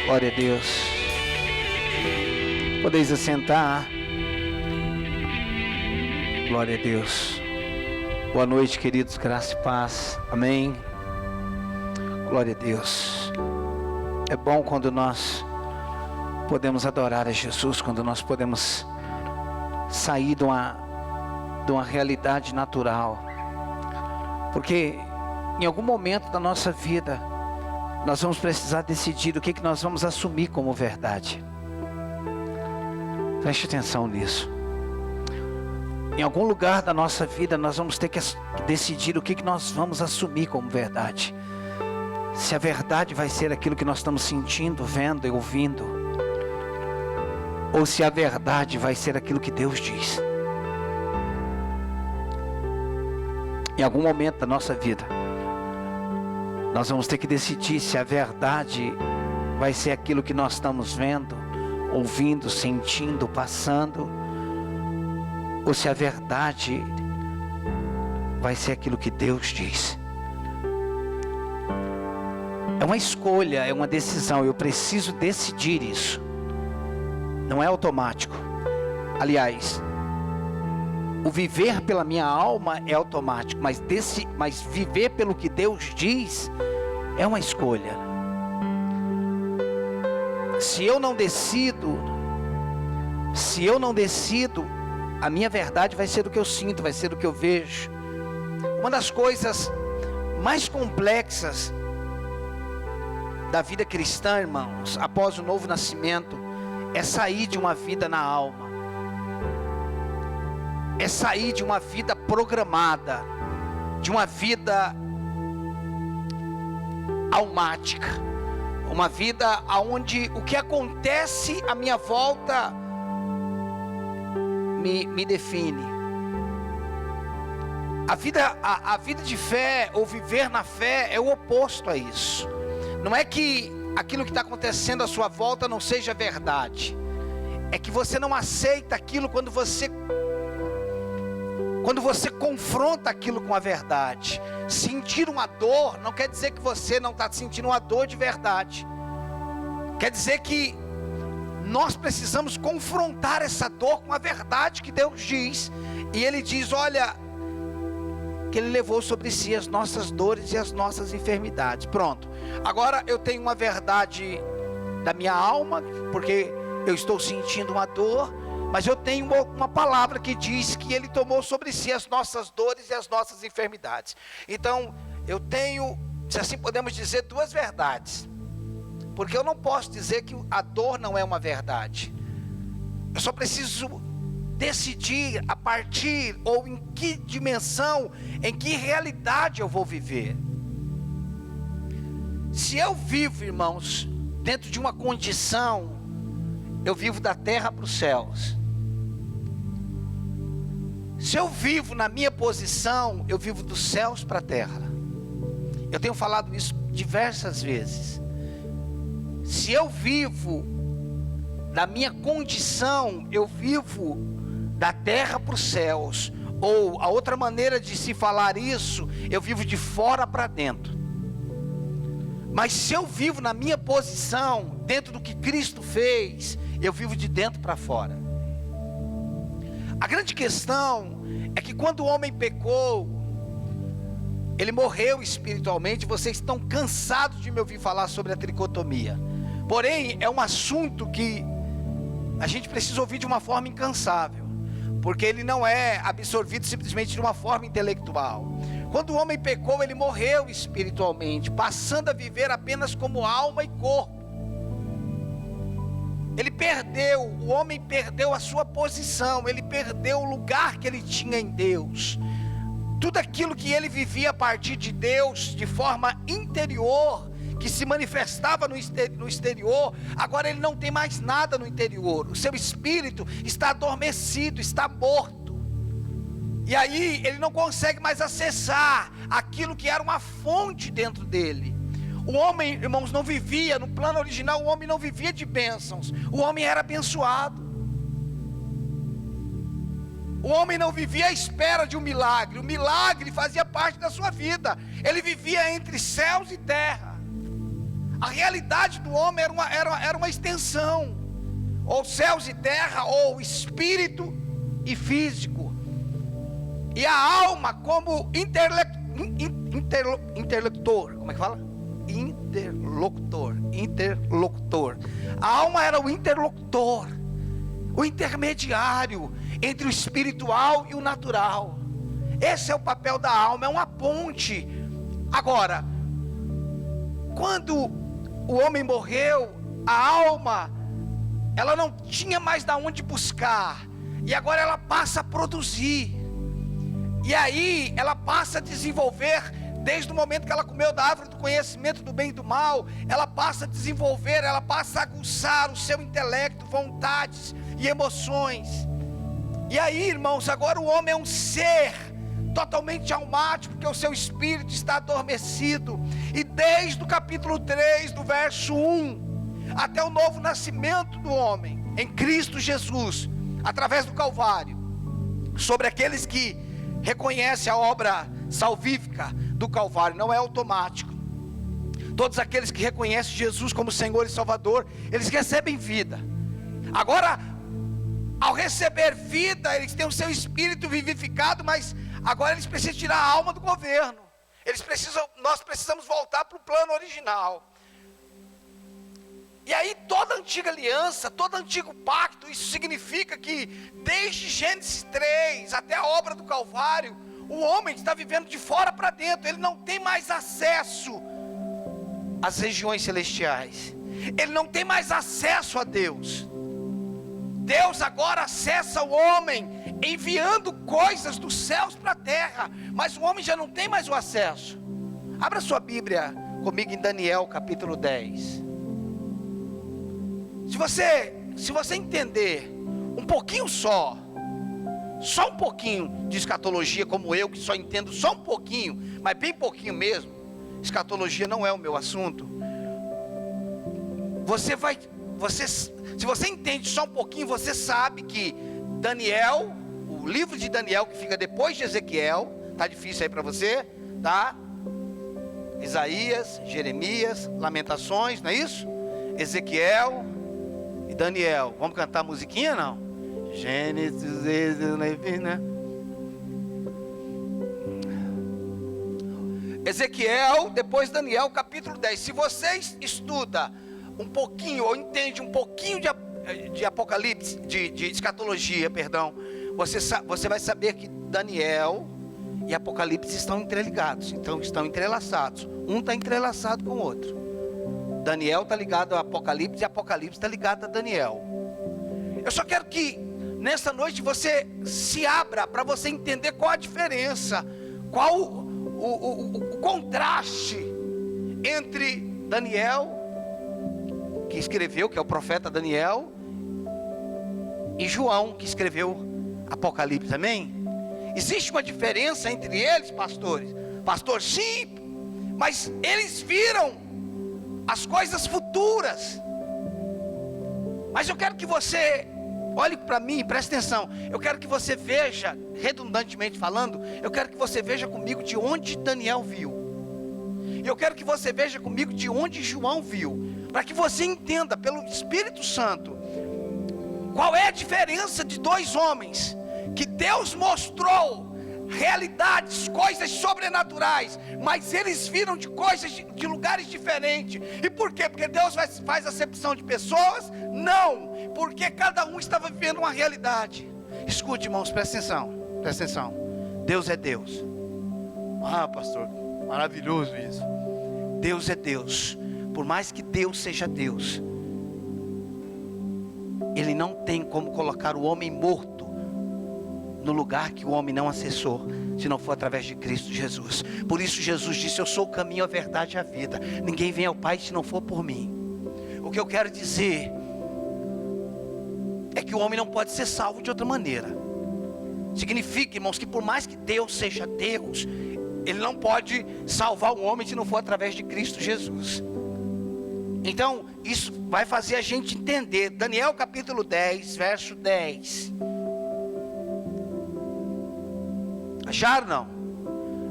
Glória a Deus. Podeis assentar. Glória a Deus. Boa noite, queridos, graça e paz. Amém. Glória a Deus. É bom quando nós podemos adorar a Jesus, quando nós podemos sair de uma realidade natural. Porque em algum momento da nossa vida nós vamos precisar decidir o que nós vamos assumir como verdade. Preste atenção nisso. Em algum lugar da nossa vida nós vamos ter que decidir o que nós vamos assumir como verdade. Se a verdade vai ser aquilo que nós estamos sentindo, vendo e ouvindo, ou se a verdade vai ser aquilo que Deus diz. Em algum momento da nossa vida nós vamos ter que decidir se a verdade vai ser aquilo que nós estamos vendo, ouvindo, sentindo, passando, ou se a verdade vai ser aquilo que Deus diz. É uma escolha, é uma decisão. Eu preciso decidir isso. Não é automático. Aliás, o viver pela minha alma é automático, mas viver pelo que Deus diz é uma escolha. Se eu não decido, a minha verdade vai ser o que eu sinto, vai ser o que eu vejo. Uma das coisas mais complexas da vida cristã, irmãos, após o novo nascimento, é sair de uma vida na alma. É sair de uma vida programada, de uma vida almática, uma vida onde o que acontece à minha volta me define. A vida de fé, ou viver na fé, é o oposto a isso. Não é que aquilo que está acontecendo à sua volta não seja verdade, é que você não aceita aquilo quando você confronta aquilo com a verdade. Sentir uma dor não quer dizer que você não está sentindo uma dor de verdade. Quer dizer que nós precisamos confrontar essa dor com a verdade que Deus diz. E Ele diz, olha, que Ele levou sobre si as nossas dores e as nossas enfermidades. Pronto. Agora eu tenho uma verdade da minha alma, porque eu estou sentindo uma dor. Mas eu tenho uma palavra que diz que Ele tomou sobre si as nossas dores e as nossas enfermidades. Então, eu tenho, se assim podemos dizer, duas verdades. Porque eu não posso dizer que a dor não é uma verdade. Eu só preciso decidir a partir, ou em que dimensão, em que realidade eu vou viver. Se eu vivo, irmãos, dentro de uma condição, eu vivo da terra para os céus. Se eu vivo na minha posição, eu vivo dos céus para a terra. Eu tenho falado isso diversas vezes. Se eu vivo na minha condição, eu vivo da terra para os céus. Ou a outra maneira de se falar isso, eu vivo de fora para dentro. Mas se eu vivo na minha posição, dentro do que Cristo fez, eu vivo de dentro para fora. A grande questão é que quando o homem pecou, ele morreu espiritualmente. Vocês estão cansados de me ouvir falar sobre a tricotomia. Porém, é um assunto que a gente precisa ouvir de uma forma incansável, porque ele não é absorvido simplesmente de uma forma intelectual. Quando o homem pecou, ele morreu espiritualmente, passando a viver apenas como alma e corpo. O homem perdeu a sua posição, ele perdeu o lugar que ele tinha em Deus. Tudo aquilo que ele vivia a partir de Deus, de forma interior, que se manifestava no exterior, agora ele não tem mais nada no interior. O seu espírito está adormecido, está morto. E aí ele não consegue mais acessar aquilo que era uma fonte dentro dele. O homem, irmãos, não vivia, no plano original, o homem não vivia de bênçãos. O homem era abençoado. O homem não vivia à espera de um milagre. O milagre fazia parte da sua vida. Ele vivia entre céus e terra. A realidade do homem era uma extensão, ou céus e terra, ou espírito e físico. E a alma como interlocutor, como é que fala? Interlocutor. A alma era o interlocutor, o intermediário entre o espiritual e o natural. Esse é o papel da alma, é uma ponte. Agora, quando o homem morreu, a alma, ela não tinha mais de onde buscar, e agora ela passa a produzir. E aí ela passa a desenvolver, desde o momento que ela comeu da árvore do conhecimento do bem e do mal, ela passa a desenvolver, ela passa a aguçar o seu intelecto, vontades e emoções. E aí, irmãos, agora o homem é um ser totalmente almático, porque o seu espírito está adormecido. E desde o capítulo 3, do verso 1, até o novo nascimento do homem, em Cristo Jesus, através do Calvário, sobre aqueles que reconhecem a obra salvífica do Calvário, não é automático. Todos aqueles que reconhecem Jesus como Senhor e Salvador, eles recebem vida. Agora, ao receber vida, eles têm o seu espírito vivificado, mas agora eles precisam tirar a alma do governo. Nós precisamos voltar para o plano original. E aí toda a antiga aliança, todo antigo pacto, isso significa que desde Gênesis 3 até a obra do Calvário, o homem está vivendo de fora para dentro. Ele não tem mais acesso às regiões celestiais, ele não tem mais acesso a Deus. Deus agora acessa o homem, enviando coisas dos céus para a terra, mas o homem já não tem mais o acesso. Abra sua Bíblia comigo em Daniel capítulo 10. Se você entender um pouquinho só um pouquinho de escatologia, como eu, que só entendo só um pouquinho, mas bem pouquinho mesmo, escatologia não é o meu assunto. Se você entende só um pouquinho, você sabe que Daniel, o livro de Daniel, que fica depois de Ezequiel, tá difícil aí para você, tá? Isaías, Jeremias, Lamentações, não é isso? Ezequiel e Daniel. Vamos cantar a musiquinha, não? Gênesis, Êxodo, Levítico. Ezequiel, depois Daniel, capítulo 10. Se você estuda um pouquinho, ou entende um pouquinho de Apocalipse, de escatologia, perdão, você vai saber que Daniel e Apocalipse estão interligados, então estão entrelaçados. Um está entrelaçado com o outro. Daniel está ligado a Apocalipse e Apocalipse está ligado a Daniel. Eu só quero que nessa noite você se abra para você entender qual a diferença, qual o contraste entre Daniel, que escreveu, que é o profeta Daniel, e João, que escreveu Apocalipse, amém? Existe uma diferença entre eles, pastores? Pastor, sim, mas eles viram as coisas futuras. Mas eu quero que você olhe para mim, preste atenção. Eu quero que você veja, redundantemente falando, eu quero que você veja comigo de onde Daniel viu. Eu quero que você veja comigo de onde João viu, para que você entenda pelo Espírito Santo qual é a diferença de dois homens que Deus mostrou realidades, coisas sobrenaturais, mas eles viram de coisas de lugares diferentes. E por quê? Porque Deus faz acepção de pessoas? Não, porque cada um estava vivendo uma realidade. Escute, irmãos, presta atenção. Deus é Deus. Ah, pastor, maravilhoso isso. Deus é Deus. Por mais que Deus seja Deus, Ele não tem como colocar o homem morto no lugar que o homem não acessou, se não for através de Cristo Jesus. Por isso Jesus disse: eu sou o caminho, a verdade e a vida. Ninguém vem ao Pai se não for por mim. O que eu quero dizer é que o homem não pode ser salvo de outra maneira. Significa, irmãos, que por mais que Deus seja Deus, Ele não pode salvar o homem se não for através de Cristo Jesus. Então, isso vai fazer a gente entender. Daniel capítulo 10, verso 10. Acharam, não?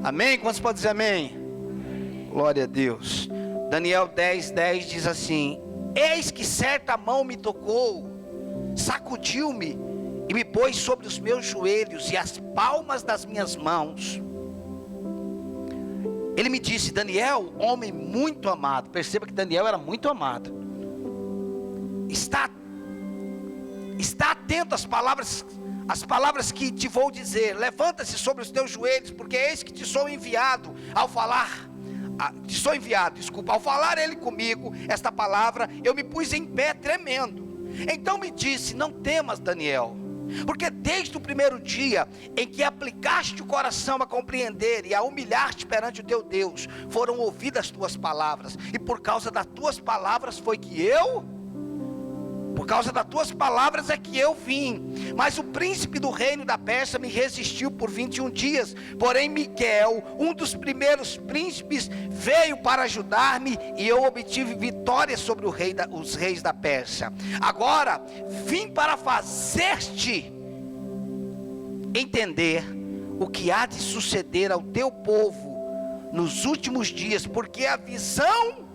Amém? Quantos podem dizer amém? Glória a Deus. Daniel 10:10 diz assim: eis que certa mão me tocou, sacudiu-me e me pôs sobre os meus joelhos e as palmas das minhas mãos. Ele me disse: Daniel, homem muito amado. Perceba que Daniel era muito amado. Está atento às palavras que te vou dizer. Levanta-se sobre os teus joelhos, porque eis que te sou enviado. Ao falar ele comigo esta palavra, eu me pus em pé tremendo. Então me disse: não temas, Daniel, porque desde o primeiro dia em que aplicaste o coração a compreender e a humilhar-te perante o teu Deus, foram ouvidas as tuas palavras, e por causa das tuas palavras é que eu vim. Mas o príncipe do reino da Pérsia me resistiu por 21 dias. Porém Miguel, um dos primeiros príncipes, veio para ajudar-me, e eu obtive vitória sobre os reis da Pérsia. Agora vim para fazer-te entender o que há de suceder ao teu povo nos últimos dias, porque a visão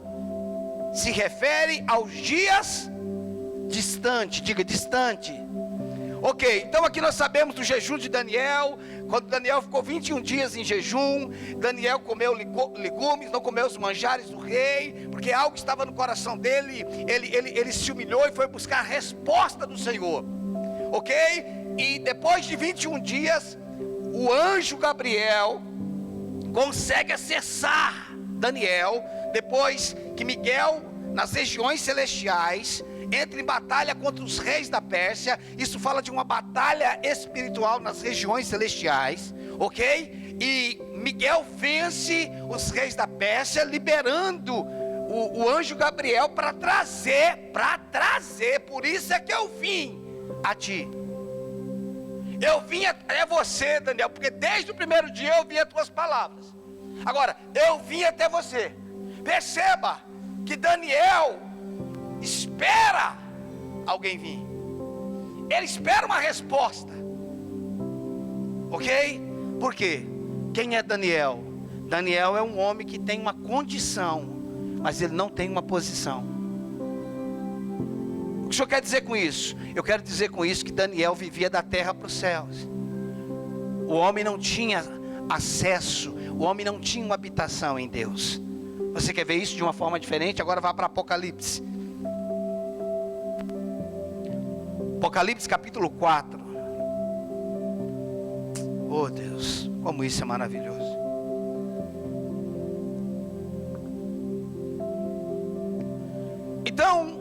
se refere aos dias distante. Diga distante. Ok, então aqui nós sabemos do jejum de Daniel. Quando Daniel ficou 21 dias em jejum, Daniel comeu legumes, não comeu os manjares do rei, porque algo estava no coração dele. Ele se humilhou e foi buscar a resposta do Senhor. Ok? E depois de 21 dias, o anjo Gabriel consegue acessar Daniel, depois que Miguel, nas regiões celestiais, entra em batalha contra os reis da Pérsia. Isso fala de uma batalha espiritual nas regiões celestiais, ok? E Miguel vence os reis da Pérsia, liberando o anjo Gabriel para trazer, por isso é que eu vim a ti. Eu vim até você, Daniel, porque desde o primeiro dia eu vi as tuas palavras. Agora, eu vim até você. Perceba que Daniel espera alguém vir. Ele espera uma resposta. Ok? Por quê? Quem é Daniel? Daniel é um homem que tem uma condição, mas ele não tem uma posição. O que o senhor quer dizer com isso? Eu quero dizer com isso que Daniel vivia da terra para os céus. O homem não tinha acesso, o homem não tinha uma habitação em Deus. Você quer ver isso de uma forma diferente? Agora vá para Apocalipse. Apocalipse capítulo 4. Oh Deus, como isso é maravilhoso. Então,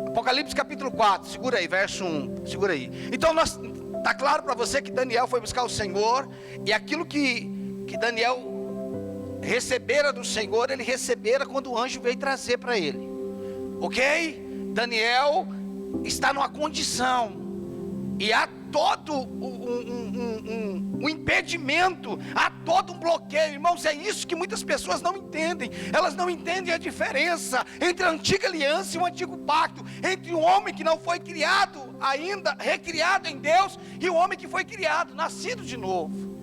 Apocalipse capítulo 4, segura aí, verso 1, segura aí. Então, está claro para você que Daniel foi buscar o Senhor, e aquilo que Daniel recebera do Senhor, ele recebera quando o anjo veio trazer para ele. Ok? Daniel está numa condição, e há todo um impedimento, há todo um bloqueio. Irmãos, é isso que muitas pessoas não entendem. Elas não entendem a diferença entre a antiga aliança e o antigo pacto, entre o homem que não foi criado ainda, recriado em Deus, e o homem que foi criado, nascido de novo.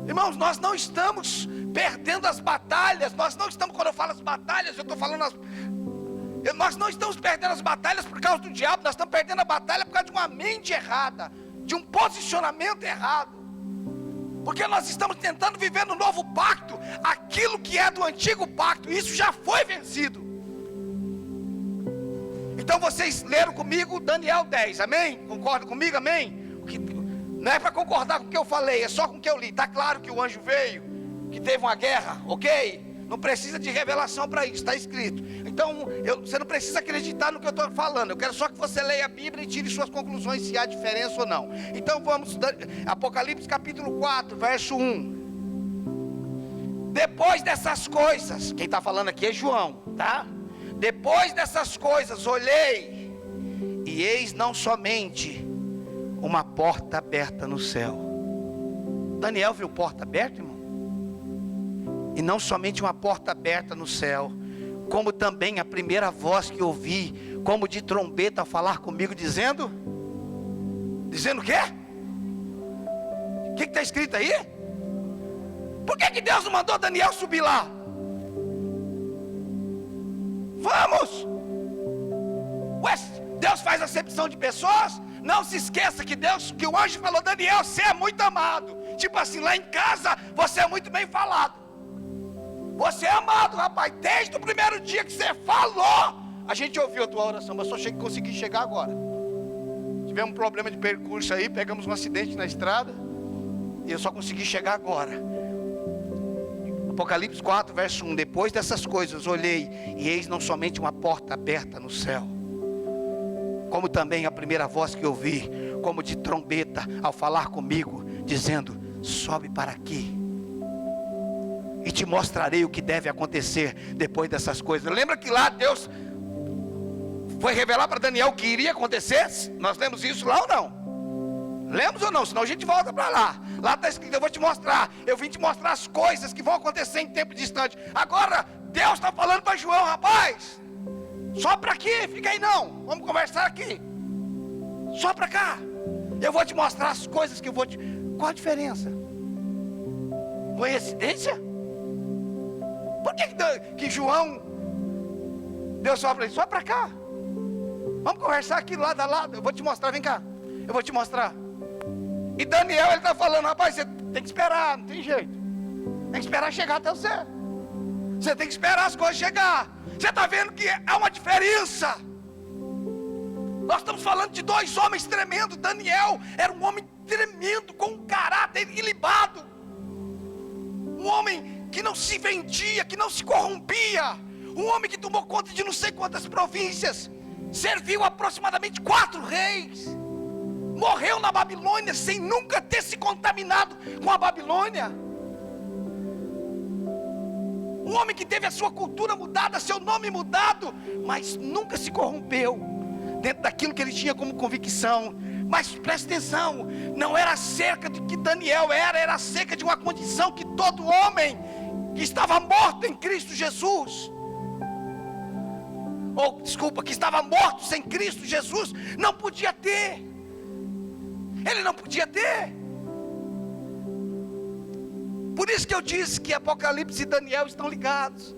Irmãos, nós não estamos perdendo as batalhas. Nós não estamos, quando eu falo as batalhas, eu estou falando nós não estamos perdendo as batalhas por causa do diabo. Nós estamos perdendo a batalha por causa de uma mente errada, de um posicionamento errado, porque nós estamos tentando viver no novo pacto aquilo que é do antigo pacto. Isso já foi vencido. Então vocês leram comigo Daniel 10, amém? Concordam comigo, amém? Não é para concordar com o que eu falei, é só com o que eu li. Está claro que o anjo veio, que teve uma guerra, ok? Não precisa de revelação para isso, está escrito. Então, você não precisa acreditar no que eu estou falando. Eu quero só que você leia a Bíblia e tire suas conclusões, se há diferença ou não. Então vamos, Apocalipse capítulo 4, verso 1. Depois dessas coisas, quem está falando aqui é João, tá? Depois dessas coisas, olhei, e eis não somente uma porta aberta no céu. Daniel viu porta aberta, irmão? E não somente uma porta aberta no céu, como também a primeira voz que ouvi, como de trombeta, a falar comigo, dizendo o quê? O que está escrito aí? Por que Deus não mandou Daniel subir lá? Vamos! Ué, Deus faz acepção de pessoas? Não se esqueça que o anjo falou: Daniel, você é muito amado. Tipo assim, lá em casa você é muito bem falado. Você é amado, rapaz. Desde o primeiro dia que você falou, a gente ouviu a tua oração, mas só consegui chegar agora. Tivemos um problema de percurso aí, pegamos um acidente na estrada, e eu só consegui chegar agora. Apocalipse 4, verso 1. Depois dessas coisas olhei, e eis não somente uma porta aberta no céu, como também a primeira voz que ouvi, como de trombeta, ao falar comigo, dizendo: sobe para aqui, e te mostrarei o que deve acontecer depois dessas coisas. Lembra que lá Deus foi revelar para Daniel o que iria acontecer? Nós lemos isso lá ou não? Lemos ou não? Senão a gente volta para lá. Lá está escrito: eu vou te mostrar. Eu vim te mostrar as coisas que vão acontecer em tempo distante. Agora Deus está falando para João: rapaz, só para aqui, fica aí não, vamos conversar aqui, só para cá, eu vou te mostrar as coisas que eu vou te... Qual a diferença? Coincidência? Por que João, Deus só para ele: só para cá, vamos conversar aqui lado a lado, eu vou te mostrar, vem cá, eu vou te mostrar. E Daniel, ele está falando: rapaz, você tem que esperar, não tem jeito, tem que esperar chegar até você. Você tem que esperar as coisas chegar. Você está vendo que é uma diferença? Nós estamos falando de dois homens tremendos. Daniel era um homem tremendo, com um caráter ilibado, um homem que não se vendia, que não se corrompia, um homem que tomou conta de não sei quantas províncias, serviu aproximadamente 4 reis, morreu na Babilônia sem nunca ter se contaminado com a Babilônia. Um homem que teve a sua cultura mudada, seu nome mudado, mas nunca se corrompeu dentro daquilo que ele tinha como convicção. Mas preste atenção, não era acerca de que Daniel era acerca de uma condição que todo homem que estava morto em Cristo Jesus, que estava morto sem Cristo Jesus, não podia ter. Ele não podia ter. Por isso que eu disse que Apocalipse e Daniel estão ligados.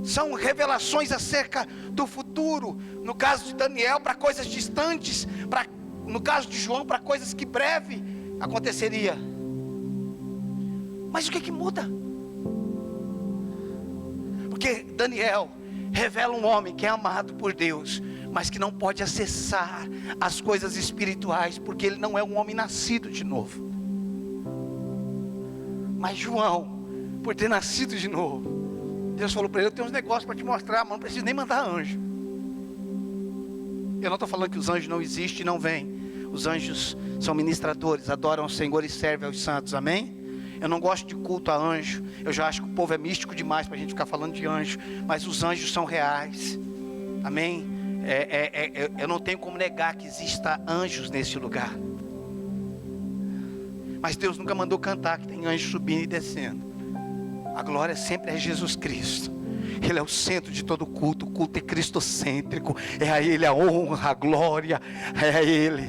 São revelações acerca do futuro. No caso de Daniel, para coisas distantes. No caso de João, para coisas que breve aconteceria. Mas o que muda? Porque Daniel revela um homem que é amado por Deus, mas que não pode acessar as coisas espirituais, porque ele não é um homem nascido de novo. Mas João, por ter nascido de novo, Deus falou para ele: eu tenho uns negócios para te mostrar, mas não preciso nem mandar anjo. Eu não estou falando que os anjos não existem e não vêm. Os anjos são ministradores, adoram o Senhor e servem aos santos, amém? Eu não gosto de culto a anjo. Eu já acho que o povo é místico demais para a gente ficar falando de anjo. Mas os anjos são reais, amém? Eu não tenho como negar que exista anjos nesse lugar. Mas Deus nunca mandou cantar que tem anjos subindo e descendo. A glória sempre é Jesus Cristo. Ele é o centro de todo culto. O culto é cristocêntrico. É a Ele a honra, a glória. É a Ele.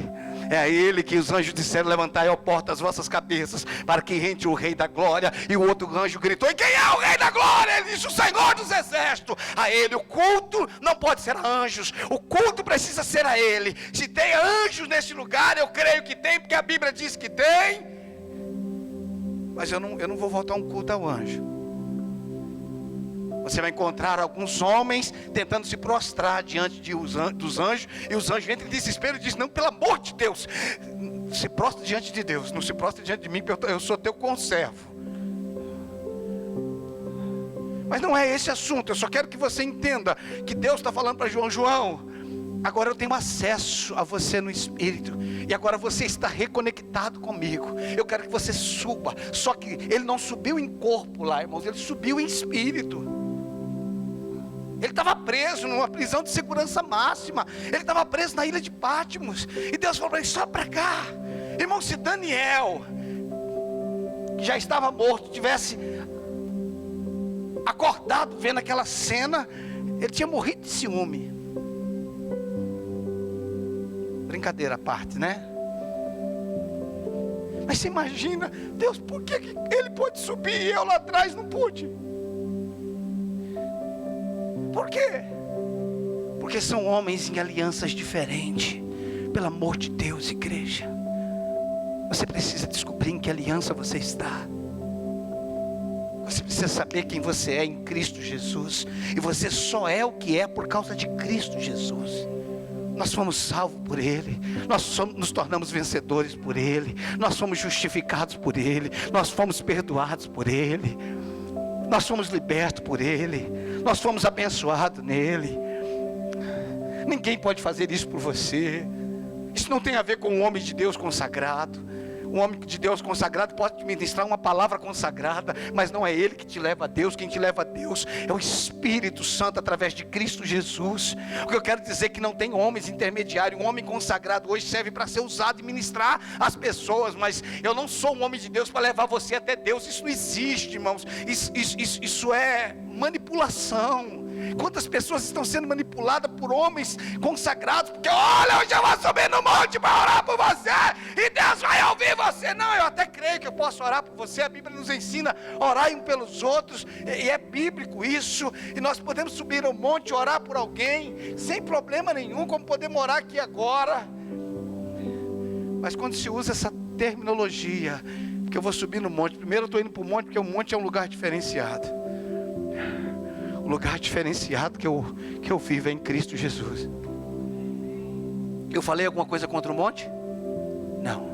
É a Ele que os anjos disseram: levantai, ó porta, as vossas cabeças, para que entre o Rei da Glória. E o outro anjo gritou: e quem é o Rei da Glória? Ele disse: o Senhor dos Exércitos. A Ele. O culto não pode ser a anjos. O culto precisa ser a Ele. Se tem anjos nesse lugar, eu creio que tem, porque a Bíblia diz que tem. Mas eu não vou voltar um culto ao anjo. Você vai encontrar alguns homens tentando se prostrar diante dos anjos, e os anjos entram em desespero e dizem: não, pelo amor de Deus, se prostra diante de Deus, não se prostra diante de mim, porque eu sou teu conservo. Mas não é esse assunto. Eu só quero que você entenda que Deus está falando para João: João, agora eu tenho acesso a você no Espírito, e agora você está reconectado comigo. Eu quero que você suba. Só que ele não subiu em corpo lá, irmãos, ele subiu em espírito. Ele estava preso numa prisão de segurança máxima. Ele estava preso na ilha de Patmos. E Deus falou para ele: só para cá. Irmão, se Daniel, que já estava morto, tivesse acordado vendo aquela cena, ele tinha morrido de ciúme. Brincadeira à parte, né? Mas você imagina, Deus, por que ele pode subir e eu lá atrás não pude? Por quê? Porque são homens em alianças diferentes. Pelo amor de Deus, igreja, você precisa descobrir em que aliança você está. Você precisa saber quem você é em Cristo Jesus. E você só é o que é por causa de Cristo Jesus. Nós fomos salvos por Ele, nos tornamos vencedores por Ele, nós fomos justificados por Ele, nós fomos perdoados por Ele, nós fomos libertos por Ele, nós fomos abençoados nele. Ninguém pode fazer isso por você. Isso não tem a ver com um homem de Deus consagrado. Um homem de Deus consagrado pode te ministrar uma palavra consagrada, mas não é ele que te leva a Deus. Quem te leva a Deus é o Espírito Santo através de Cristo Jesus. O que eu quero dizer é que não tem homens intermediários. Um homem consagrado hoje serve para ser usado e ministrar as pessoas, mas eu não sou um homem de Deus para levar você até Deus. Isso não existe, irmãos. Isso é manipulação. Quantas pessoas estão sendo manipuladas por homens consagrados, porque olha, hoje eu vou subir no monte para orar por você, e Deus vai ouvir você. Não, eu até creio que eu posso orar por você. A Bíblia nos ensina a orar uns pelos outros, e é bíblico isso, e nós podemos subir ao monte e orar por alguém, sem problema nenhum, como podemos orar aqui agora. Mas quando se usa essa terminologia, porque eu vou subir no monte, primeiro eu estou indo para o monte, porque o monte é um lugar diferenciado. O lugar diferenciado que eu vivo é em Cristo Jesus. Eu falei alguma coisa contra o monte? Não.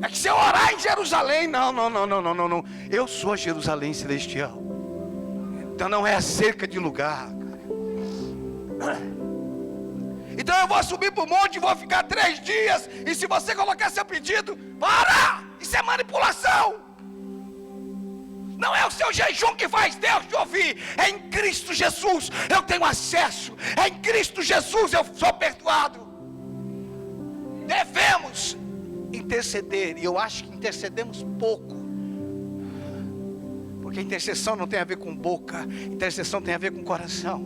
É que se eu orar em Jerusalém, não. Eu sou Jerusalém celestial. Então não é acerca de lugar. Então eu vou subir para o monte e vou ficar 3 dias. E se você colocar seu pedido, para! Isso é manipulação. Não é o seu jejum que faz Deus te ouvir. É em Cristo Jesus eu tenho acesso. É em Cristo Jesus eu sou perdoado. Devemos interceder. E eu acho que intercedemos pouco. Porque intercessão não tem a ver com boca. Intercessão tem a ver com coração.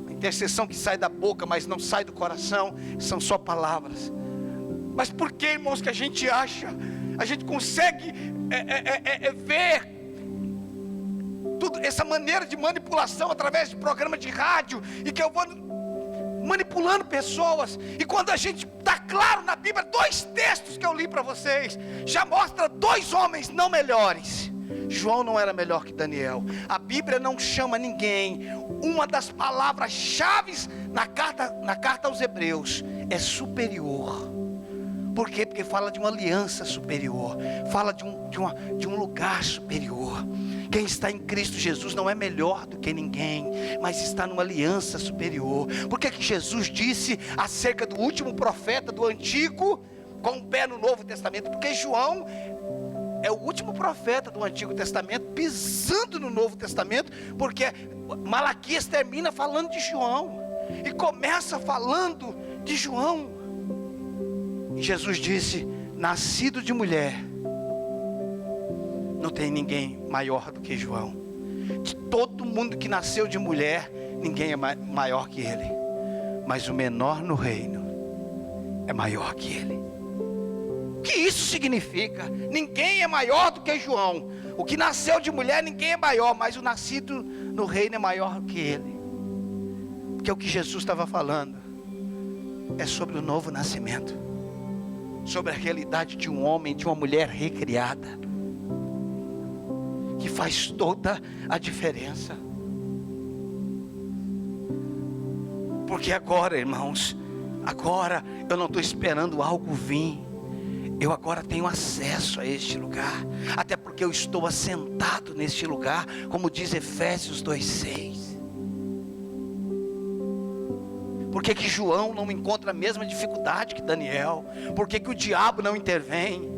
A intercessão que sai da boca, mas não sai do coração, são só palavras. Mas por que, irmãos, que a gente acha, a gente consegue ver tudo, essa maneira de manipulação através de programa de rádio, e que eu vou manipulando pessoas, e quando a gente está claro na Bíblia, 2 textos que eu li para vocês, já mostra 2 homens não melhores. João não era melhor que Daniel. A Bíblia não chama ninguém. Uma das palavras-chave na carta aos Hebreus é superior. Por quê? Porque fala de uma aliança superior, fala de um lugar superior. Quem está em Cristo Jesus não é melhor do que ninguém, mas está numa aliança superior. Por que Jesus disse acerca do último profeta do Antigo com o pé no Novo Testamento? Porque João é o último profeta do Antigo Testamento pisando no Novo Testamento, porque Malaquias termina falando de João e começa falando de João. E Jesus disse: nascido de mulher, não tem ninguém maior do que João. De todo mundo que nasceu de mulher, ninguém é maior que ele. Mas o menor no reino é maior que ele. O que isso significa? Ninguém é maior do que João. O que nasceu de mulher, ninguém é maior, mas o nascido no reino é maior que ele. Porque o que Jesus estava falando é sobre o novo nascimento, sobre a realidade de um homem, de uma mulher recriada, que faz toda a diferença. Porque agora, irmãos, agora eu não estou esperando algo vir, eu agora tenho acesso a este lugar, até porque eu estou assentado neste lugar, como diz Efésios 2:6. Por que que João não encontra a mesma dificuldade que Daniel? Por que que o diabo não intervém?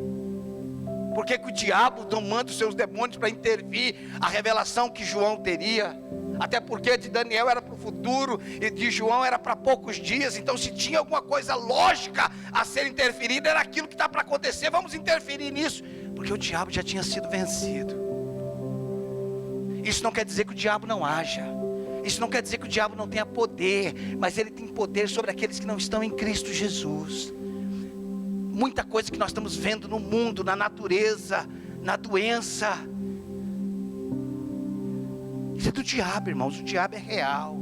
Por que que o diabo não manda os seus demônios para intervir a revelação que João teria? Até porque de Daniel era para o futuro e de João era para poucos dias. Então se tinha alguma coisa lógica a ser interferida, era aquilo que está para acontecer. Vamos interferir nisso, porque o diabo já tinha sido vencido. Isso não quer dizer que o diabo não haja. Isso não quer dizer que o diabo não tenha poder, mas ele tem poder sobre aqueles que não estão em Cristo Jesus. Muita coisa que nós estamos vendo no mundo, na natureza, na doença, isso é do diabo, irmãos. O diabo é real.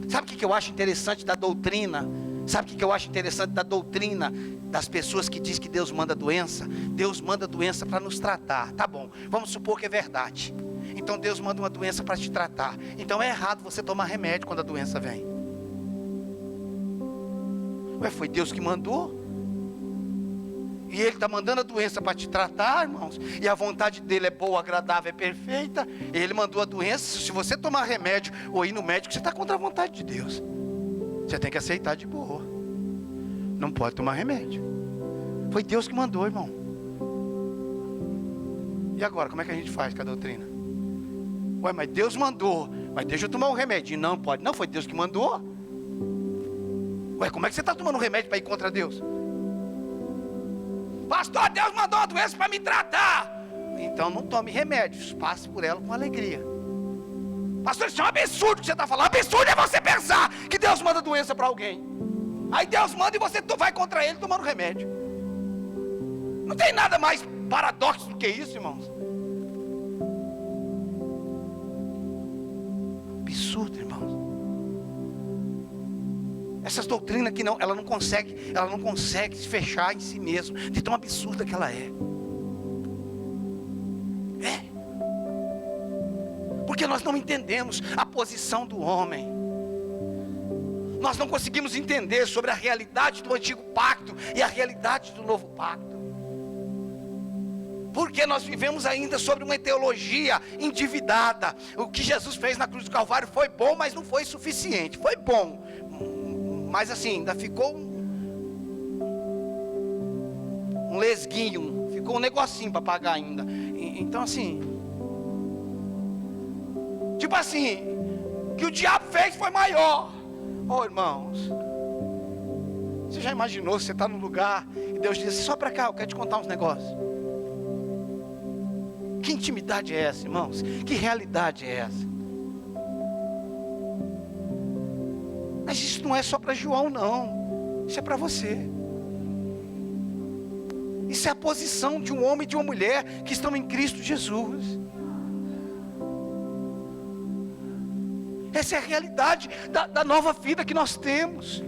Sabe o que eu acho interessante da doutrina? Sabe o que eu acho interessante da doutrina das pessoas que diz que Deus manda doença? Deus manda doença para nos tratar. Tá bom, vamos supor que é verdade. Então Deus manda uma doença para te tratar. Então é errado você tomar remédio quando a doença vem. Ué, foi Deus que mandou? E Ele está mandando a doença para te tratar, irmãos. E a vontade dEle é boa, agradável, é perfeita. Ele mandou a doença. Se você tomar remédio ou ir no médico, você está contra a vontade de Deus. Você tem que aceitar de boa. Não pode tomar remédio. Foi Deus que mandou, irmão. E agora, como é que a gente faz com a doutrina? Ué, mas Deus mandou. Mas deixa eu tomar um remédio. Não pode. Não, foi Deus que mandou. Ué, como é que você está tomando um remédio para ir contra Deus? Pastor, Deus mandou uma doença para me tratar. Então não tome remédios, passe por ela com alegria. Pastor, isso é um absurdo que você está falando. Absurdo é você pensar que Deus manda doença para alguém. Aí Deus manda e você vai contra Ele tomando remédio. Não tem nada mais paradoxo do que isso, irmãos. Absurdo, irmãos. Essas doutrinas que ela não consegue se fechar em si mesma, de tão absurda que ela é. Porque nós não entendemos a posição do homem. Nós não conseguimos entender sobre a realidade do antigo pacto e a realidade do novo pacto. Porque nós vivemos ainda sobre uma teologia endividada. O que Jesus fez na cruz do Calvário foi bom, mas não foi suficiente. Foi bom, mas assim, ainda ficou um lesguinho, ficou um negocinho para pagar ainda. Então assim, tipo assim, o que o diabo fez foi maior. Oh, irmãos, você já imaginou, você está num lugar e Deus diz assim, só para cá, eu quero te contar uns negócios. Que intimidade é essa, irmãos? Que realidade é essa? Mas isso não é só para João, não. Isso é para você. Isso é a posição de um homem e de uma mulher que estão em Cristo Jesus. Essa é a realidade da nova vida que nós temos.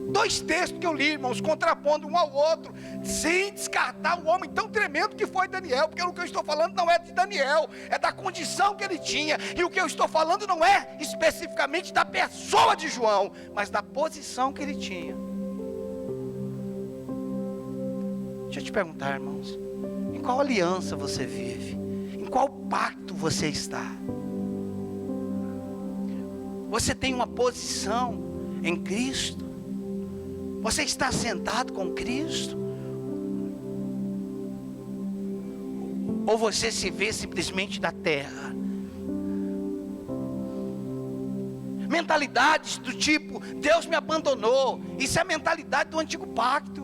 Dois textos que eu li, irmãos, contrapondo um ao outro, sem descartar o homem tão tremendo que foi Daniel, porque o que eu estou falando não é de Daniel, é da condição que ele tinha, e o que eu estou falando não é especificamente da pessoa de João, mas da posição que ele tinha. Deixa eu te perguntar, irmãos, em qual aliança você vive? Em qual pacto você está? Você tem uma posição em Cristo? Você está sentado com Cristo? Ou você se vê simplesmente da terra? Mentalidades do tipo, Deus me abandonou. Isso é a mentalidade do antigo pacto.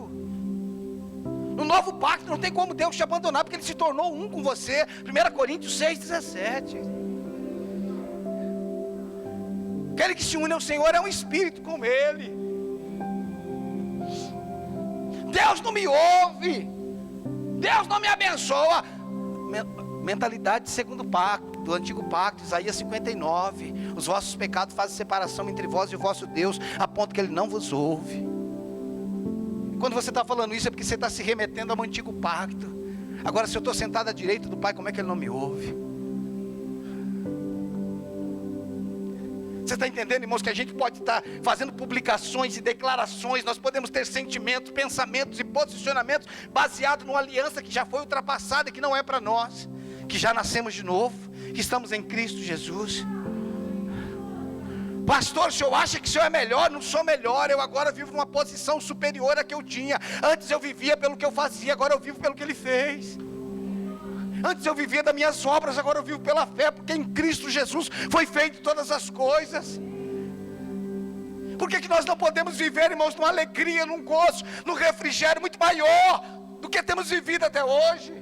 No novo pacto não tem como Deus te abandonar, porque Ele se tornou um com você. 1 Coríntios 6,17. Aquele que se une ao Senhor é um espírito com Ele. Deus não me ouve, Deus não me abençoa. Mentalidade de segundo pacto, do antigo pacto, Isaías 59. Os vossos pecados fazem separação entre vós e o vosso Deus, a ponto que Ele não vos ouve. E quando você está falando isso é porque você está se remetendo ao antigo pacto. Agora, se eu estou sentado à direita do Pai, como é que Ele não me ouve? Você está entendendo, irmãos, que a gente pode estar fazendo publicações e declarações, nós podemos ter sentimentos, pensamentos e posicionamentos baseados numa aliança que já foi ultrapassada e que não é para nós, que já nascemos de novo, que estamos em Cristo Jesus. Pastor, o senhor acha que o senhor é melhor? Não sou melhor, eu agora vivo numa posição superior à que eu tinha. Antes eu vivia pelo que eu fazia, agora eu vivo pelo que Ele fez. Antes eu vivia das minhas obras, agora eu vivo pela fé, porque em Cristo Jesus foi feito todas as coisas. Por que nós não podemos viver, irmãos, numa alegria, num gozo, num refrigério muito maior do que temos vivido até hoje?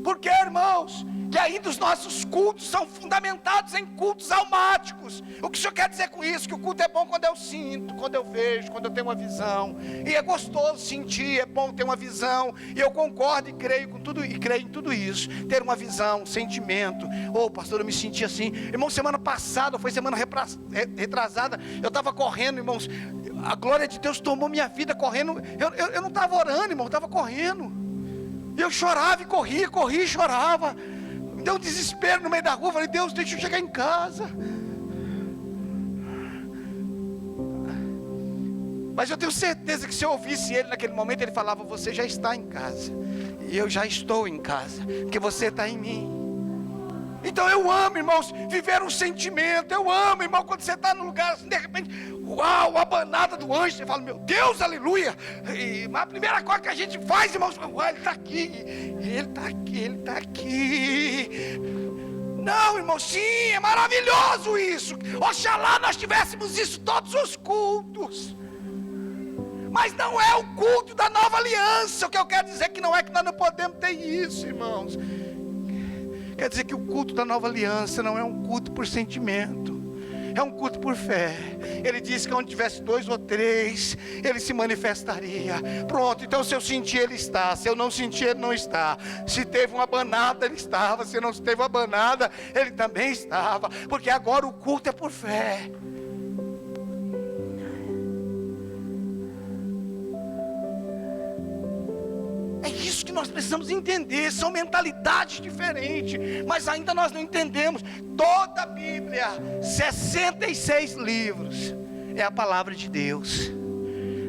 Porque, irmãos, que ainda os nossos cultos são fundamentados em cultos almáticos. O que o senhor quer dizer com isso? Que o culto é bom quando eu sinto, quando eu vejo, quando eu tenho uma visão. E é gostoso sentir, é bom ter uma visão. E eu concordo e creio com tudo, e creio em tudo isso. Ter uma visão, um sentimento. Pastor, eu me senti assim. Irmão, semana passada, foi semana retrasada, eu estava correndo, irmãos. A glória de Deus tomou minha vida correndo. Eu não estava orando, irmão, eu estava correndo. E eu chorava e corria e chorava. Me deu um desespero no meio da rua. Falei, Deus, deixa eu chegar em casa. Mas eu tenho certeza que se eu ouvisse ele naquele momento, ele falava, você já está em casa. E eu já estou em casa, porque você está em mim. Então eu amo, irmãos, viver um sentimento. Eu amo, irmão, quando você está num lugar assim, de repente, uau, a banada do anjo, você fala, meu Deus, aleluia. Mas a primeira coisa que a gente faz, irmãos, ele está aqui, ele está aqui, ele está aqui. Não, irmão, sim, é maravilhoso isso. Oxalá nós tivéssemos isso todos os cultos. Mas não é o culto da nova aliança. O que eu quero dizer que não é que nós não podemos ter isso, irmãos. Quer dizer que o culto da nova aliança não é um culto por sentimento, é um culto por fé. Ele disse que onde tivesse 2 ou 3, ele se manifestaria. Pronto, então se eu sentir, ele está. Se eu não sentir, ele não está. Se teve uma banada, ele estava. Se não teve uma banada, ele também estava. Porque agora o culto é por fé. É isso que nós precisamos entender. São mentalidades diferentes, mas ainda nós não entendemos. Toda a Bíblia, 66 livros, é a palavra de Deus.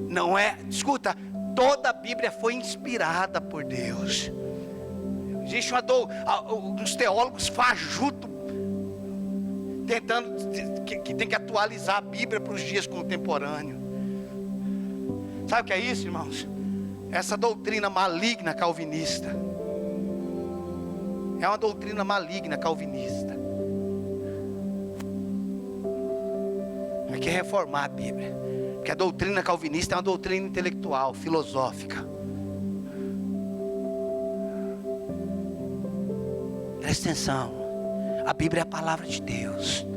Não é, escuta, toda a Bíblia foi inspirada por Deus. Existe uns teólogos fajutos tentando que tem que atualizar a Bíblia para os dias contemporâneos. Sabe o que é isso, irmãos? Essa doutrina maligna calvinista. É uma doutrina maligna calvinista. Hay que reformar a Bíblia. Porque a doutrina calvinista é uma doutrina intelectual, filosófica. Presta atenção. A Bíblia é a palavra de Deus.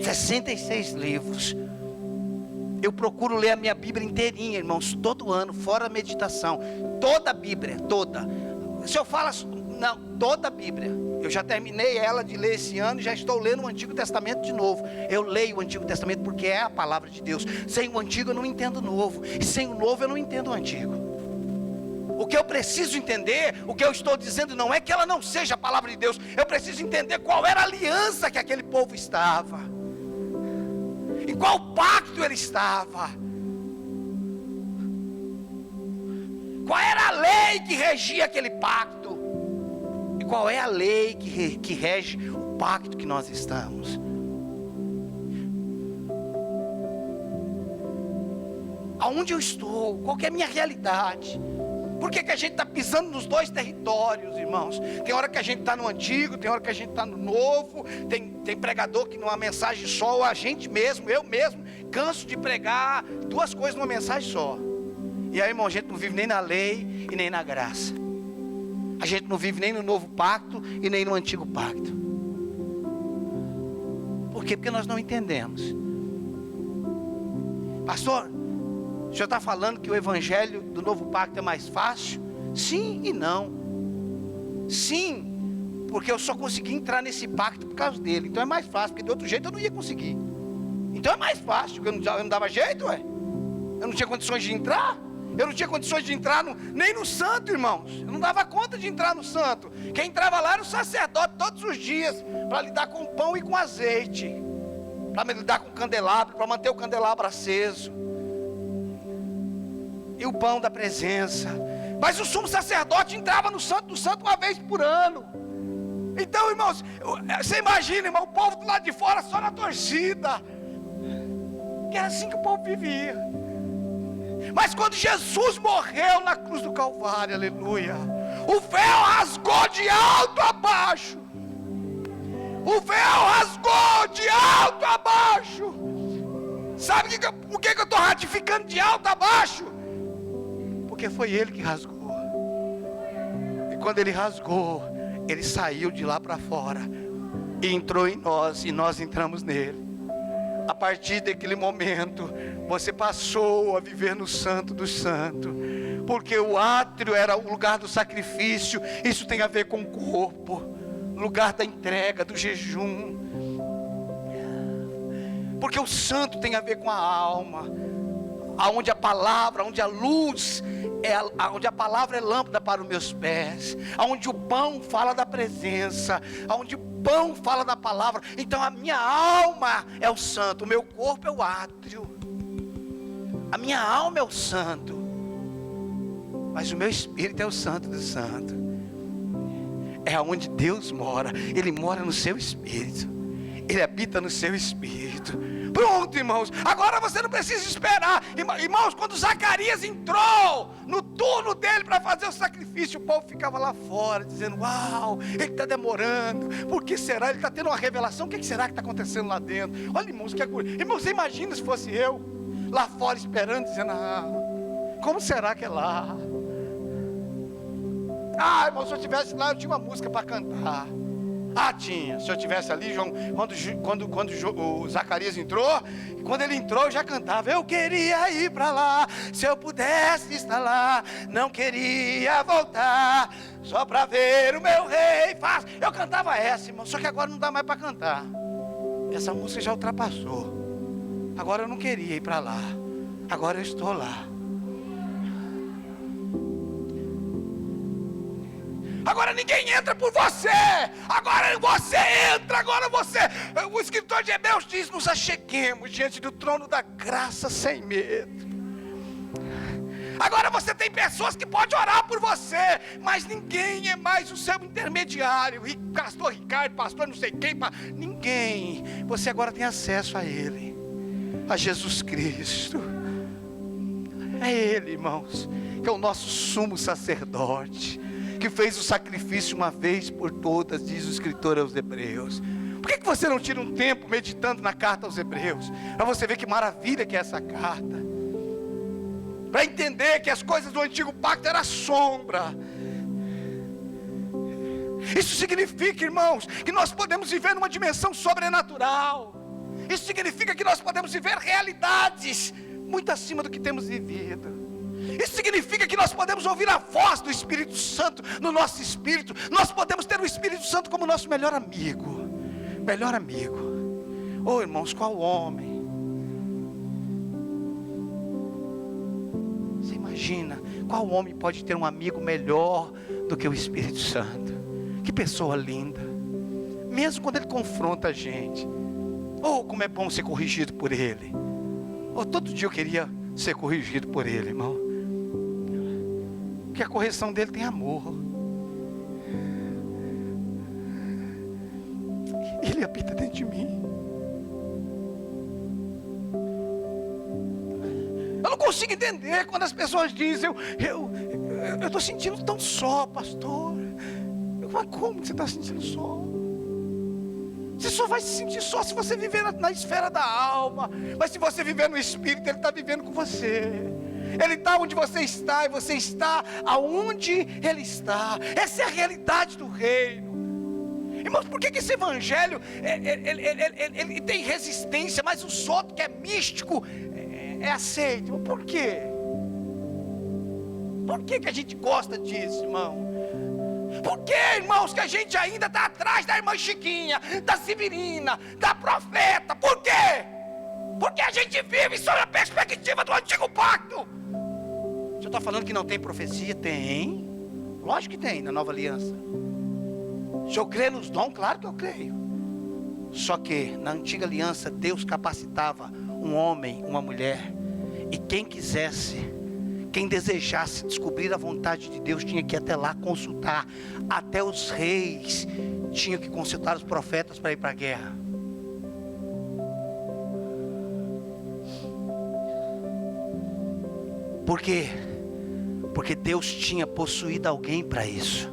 66 livros. Eu procuro ler a minha Bíblia inteirinha, irmãos, todo ano, fora a meditação. Toda a Bíblia, toda. Se eu falo, não, toda a Bíblia. Eu já terminei ela de ler esse ano e já estou lendo o Antigo Testamento de novo. Eu leio o Antigo Testamento porque é a palavra de Deus. Sem o Antigo eu não entendo o Novo. E sem o Novo eu não entendo o Antigo. O que eu preciso entender, o que eu estou dizendo não é que ela não seja a palavra de Deus. Eu preciso entender qual era a aliança que aquele povo estava. Em qual pacto ele estava? Qual era a lei que regia aquele pacto? E qual é a lei que rege o pacto que nós estamos? Aonde eu estou? Qual que é a minha realidade? Por que a gente está pisando nos 2 territórios, irmãos? Tem hora que a gente está no antigo, tem hora que a gente está no novo. Tem pregador que numa mensagem só, ou a gente mesmo, eu mesmo, canso de pregar 2 coisas numa mensagem só. E aí, irmão, a gente não vive nem na lei e nem na graça. A gente não vive nem no novo pacto e nem no antigo pacto. Por quê? Porque nós não entendemos. Pastor, o senhor está falando que o evangelho do novo pacto é mais fácil? Sim e não. Sim, porque eu só consegui entrar nesse pacto por causa dele. Então é mais fácil, porque de outro jeito eu não ia conseguir. Então é mais fácil, porque eu não dava jeito, ué. Eu não tinha condições de entrar. Eu não tinha condições de entrar nem no santo, irmãos. Eu não dava conta de entrar no santo. Quem entrava lá era o sacerdote todos os dias, para lidar com pão e com azeite, para lidar com o candelabro, para manter o candelabro aceso. E o pão da presença. Mas o sumo sacerdote entrava no santo do santo uma vez por ano. Então, irmãos, você imagina, irmão, o povo do lado de fora só na torcida. Que era assim que o povo vivia. Mas quando Jesus morreu na cruz do Calvário, aleluia, o véu rasgou de alto a baixo. O véu rasgou de alto a baixo. Sabe por que eu estou ratificando de alto a baixo? Porque Porque foi Ele que rasgou. E quando Ele rasgou, Ele saiu de lá para fora e entrou em nós, e nós entramos nele. A partir daquele momento, você passou a viver no Santo dos Santos, porque o átrio era o lugar do sacrifício. Isso tem a ver com o corpo, lugar da entrega, do jejum. Porque o santo tem a ver com a alma, aonde a palavra, onde a luz onde a palavra é lâmpada para os meus pés, aonde o pão fala da presença, aonde o pão fala da palavra. Então a minha alma é o santo, o meu corpo é o átrio, a minha alma é o santo, mas o meu espírito é o santo do santo. É aonde Deus mora. Ele mora no seu espírito, Ele habita no seu espírito. Pronto, irmãos, agora você não precisa esperar. Irmãos, quando Zacarias entrou no turno dele para fazer o sacrifício, o povo ficava lá fora, dizendo: uau, ele está demorando, por que será? Ele está tendo uma revelação, o que será que está acontecendo lá dentro? Olha, irmãos, que agulha. Irmãos, você imagina se fosse eu, lá fora esperando, dizendo: como será que é lá? Irmão, se eu estivesse lá, eu tinha uma música para cantar. Tinha. Se eu estivesse ali, quando o Zacarias entrou, quando ele entrou, eu já cantava: eu queria ir para lá, se eu pudesse estar lá, não queria voltar, só para ver o meu rei. Eu cantava essa, irmão, só que agora não dá mais para cantar. Essa música já ultrapassou. Agora eu não queria ir para lá, agora eu estou lá. Agora ninguém entra por você, agora você entra, o escritor de Hebreus diz: nos acheguemos diante do trono da graça sem medo. Agora você tem pessoas que podem orar por você, mas ninguém é mais o seu intermediário, pastor Ricardo, pastor não sei quem, ninguém. Você agora tem acesso a Ele, a Jesus Cristo. É Ele, irmãos, que é o nosso sumo sacerdote, que fez o sacrifício uma vez por todas, diz o escritor aos Hebreus. Por que você não tira um tempo meditando na carta aos Hebreus, para você ver que maravilha que é essa carta, para entender que as coisas do antigo pacto eram sombra. Isso significa, irmãos, que nós podemos viver numa dimensão sobrenatural. Isso significa que nós podemos viver realidades muito acima do que temos vivido. Isso significa que nós podemos ouvir a voz do Espírito Santo no nosso espírito. Nós podemos ter o Espírito Santo como nosso melhor amigo. Melhor amigo. Irmãos, qual homem? Você imagina, qual homem pode ter um amigo melhor do que o Espírito Santo? Que pessoa linda. Mesmo quando ele confronta a gente. Como é bom ser corrigido por ele. Todo dia eu queria ser corrigido por ele, irmão. Porque a correção dele tem amor. Ele habita dentro de mim. Eu não consigo entender quando as pessoas dizem: eu estou sentindo tão só, pastor. Mas como que você está sentindo só? Você só vai se sentir só se você viver na esfera da alma. Mas se você viver no Espírito, Ele está vivendo com você. Ele está onde você está, e você está aonde Ele está. Essa é a realidade do reino. Irmãos, por que esse evangelho ele tem resistência, mas o outro que é místico é aceito? Por quê? Por que a gente gosta disso, irmão? Por que, irmãos, que a gente ainda está atrás da irmã Chiquinha, da Severina, da profeta? Por quê? Porque a gente vive sob a perspectiva do antigo pacto. Você está falando que não tem profecia? Tem. Lógico que tem na nova aliança. Se eu creio nos dons, claro que eu creio. Só que na antiga aliança Deus capacitava um homem, uma mulher, e quem quisesse, quem desejasse descobrir a vontade de Deus tinha que ir até lá consultar. Até os reis tinham que consultar os profetas para ir para a guerra. Por quê? Porque Deus tinha possuído alguém para isso.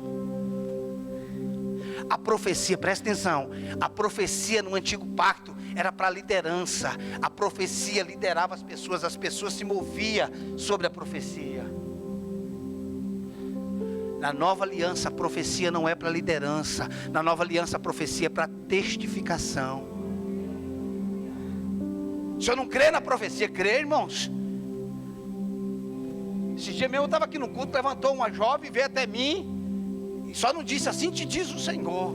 A profecia, presta atenção, a profecia no antigo pacto era para liderança. A profecia liderava as pessoas se moviam sobre a profecia. Na nova aliança, a profecia não é para liderança. Na nova aliança, a profecia é para testificação. Se eu não crer na profecia, crê, irmãos? Esse dia mesmo eu estava aqui no culto, levantou uma jovem, veio até mim, e só não disse: assim te diz o Senhor.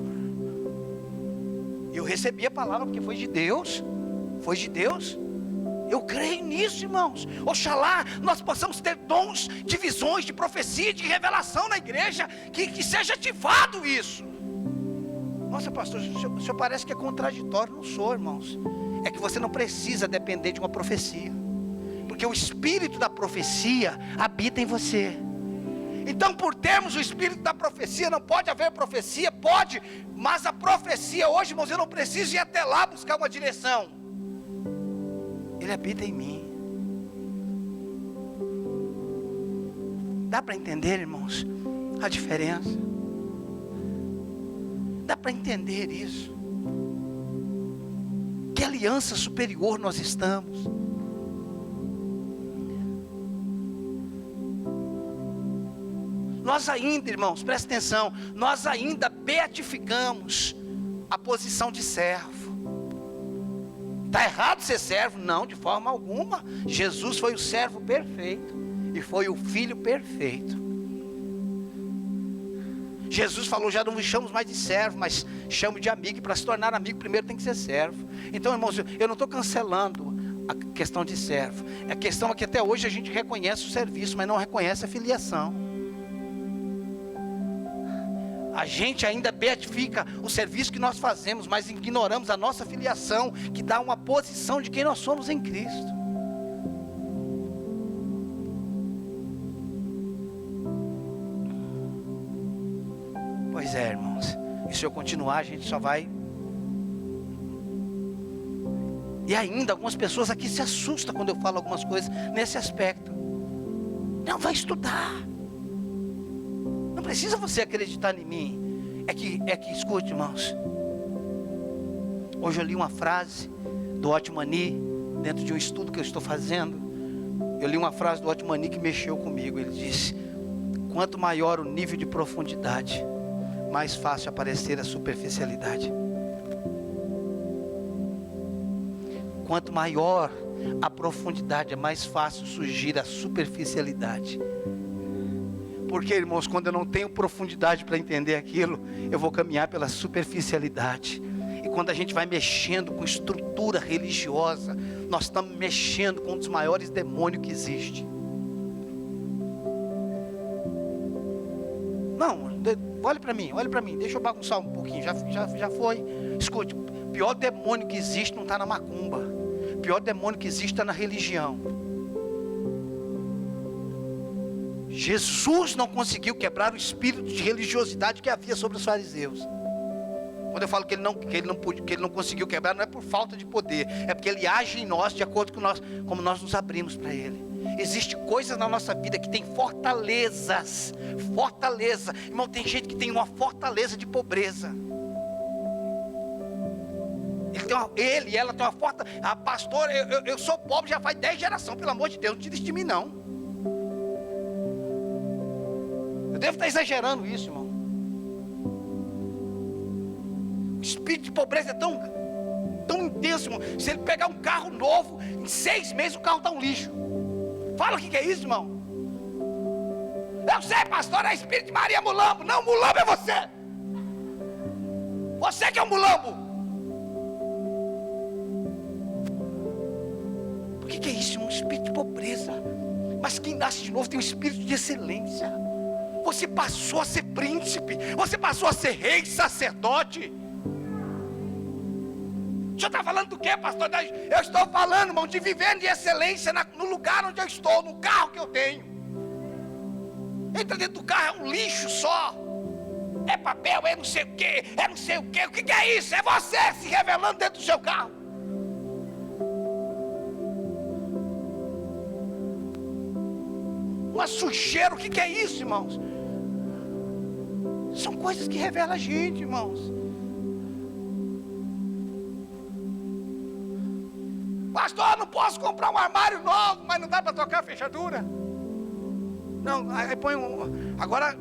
Eu recebi a palavra porque foi de Deus. Foi de Deus. Eu creio nisso, irmãos. Oxalá nós possamos ter dons de visões, de profecia, de revelação na igreja, que seja ativado isso. Nossa, pastor, o senhor parece que é contraditório. Não sou, irmãos. É que você não precisa depender de uma profecia, porque o espírito da profecia habita em você. Então, por termos o espírito da profecia, não pode haver profecia? Pode, mas a profecia hoje, irmãos, eu não preciso ir até lá buscar uma direção. Ele habita em mim. Dá para entender, irmãos, a diferença? Dá para entender isso? Que aliança superior nós estamos? Nós ainda, irmãos, presta atenção, nós ainda beatificamos a posição de servo. Está errado ser servo? Não, de forma alguma. Jesus foi o servo perfeito e foi o filho perfeito. Jesus falou: já não me chamo mais de servo, mas chamo de amigo. E para se tornar amigo, primeiro tem que ser servo. Então, irmãos, eu não estou cancelando a questão de servo. A questão é que até hoje a gente reconhece o serviço, mas não reconhece a filiação. A gente ainda beatifica o serviço que nós fazemos, mas ignoramos a nossa filiação, que dá uma posição de quem nós somos em Cristo. Pois é, irmãos, e se eu continuar, a gente só vai. E ainda algumas pessoas aqui se assustam quando eu falo algumas coisas nesse aspecto. Não, vai estudar. Não precisa você acreditar em mim. É que escute, irmãos. Hoje eu li uma frase do Otmani, dentro de um estudo que eu estou fazendo. Eu li uma frase do Otmani que mexeu comigo. Ele disse: quanto maior o nível de profundidade, mais fácil aparecer a superficialidade. Quanto maior a profundidade, é mais fácil surgir a superficialidade. Porque, irmãos, quando eu não tenho profundidade para entender aquilo, eu vou caminhar pela superficialidade. E quando a gente vai mexendo com estrutura religiosa, nós estamos mexendo com um dos maiores demônios que existe. Não, olhe para mim, deixa eu bagunçar um pouquinho, já foi. Escute, o pior demônio que existe não está na macumba. O pior demônio que existe está na religião. Jesus não conseguiu quebrar o espírito de religiosidade que havia sobre os fariseus. Quando eu falo que ele não conseguiu quebrar, não é por falta de poder, é porque ele age em nós de acordo com como nós nos abrimos para ele. Existem coisas na nossa vida que tem fortalezas. Irmão, tem gente que tem uma fortaleza de pobreza. Ele e ela tem uma fortaleza. Ah, pastor, eu sou pobre já faz 10 gerações, pelo amor de Deus, não tira isso de mim não. Eu devo estar exagerando isso, irmão. O espírito de pobreza é tão intenso, irmão. Se ele pegar um carro novo, em 6 meses o carro está um lixo. Fala o que é isso, irmão. Eu sei, pastor, é espírito de Maria Mulambo. Não, Mulambo é você. Você que é um Mulambo. Por que é isso, irmão? Um espírito de pobreza. Mas quem nasce de novo tem um espírito de excelência. Você passou a ser príncipe. Você passou a ser rei, sacerdote. O senhor está falando do quê, pastor? Eu estou falando, irmão, de viver de excelência no lugar onde eu estou, no carro que eu tenho. Entra dentro do carro, é um lixo só. É papel, é não sei o quê, é não sei o quê. O que é isso? É você se revelando dentro do seu carro. Uma sujeira, o que é isso, irmãos? São coisas que revelam a gente, irmãos. Pastor, não posso comprar um armário novo, mas não dá para trocar a fechadura. Não, aí põe um... Agora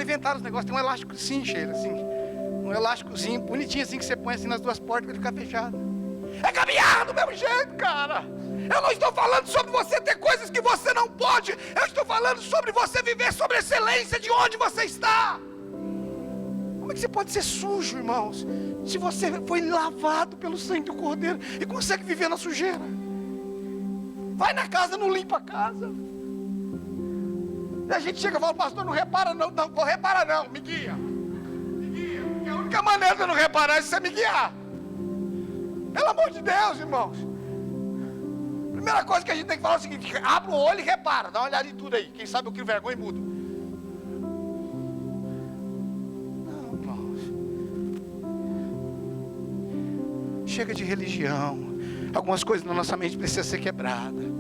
inventaram os negócios, tem um elástico assim, Sheila, assim. Um elásticozinho bonitinho assim que você põe assim nas duas portas para ele ficar fechado. É gambiarra do mesmo jeito, cara. Eu não estou falando sobre você ter coisas que você não pode. Eu estou falando sobre você viver sobre a excelência de onde você está. Como é que você pode ser sujo, irmãos, se você foi lavado pelo sangue do Cordeiro e consegue viver na sujeira? Vai na casa, não limpa a casa. E a gente chega e fala, pastor, não repara não, não vou reparar não, me guia. Me guia, porque a única maneira de eu não reparar é você me guiar. Pelo amor de Deus, irmãos. Primeira coisa que a gente tem que falar é o seguinte: abre o olho e repara, dá uma olhada em tudo aí. Quem sabe eu crio vergonha e mudo. Não, irmãos. Chega de religião. Algumas coisas na nossa mente precisam ser quebradas.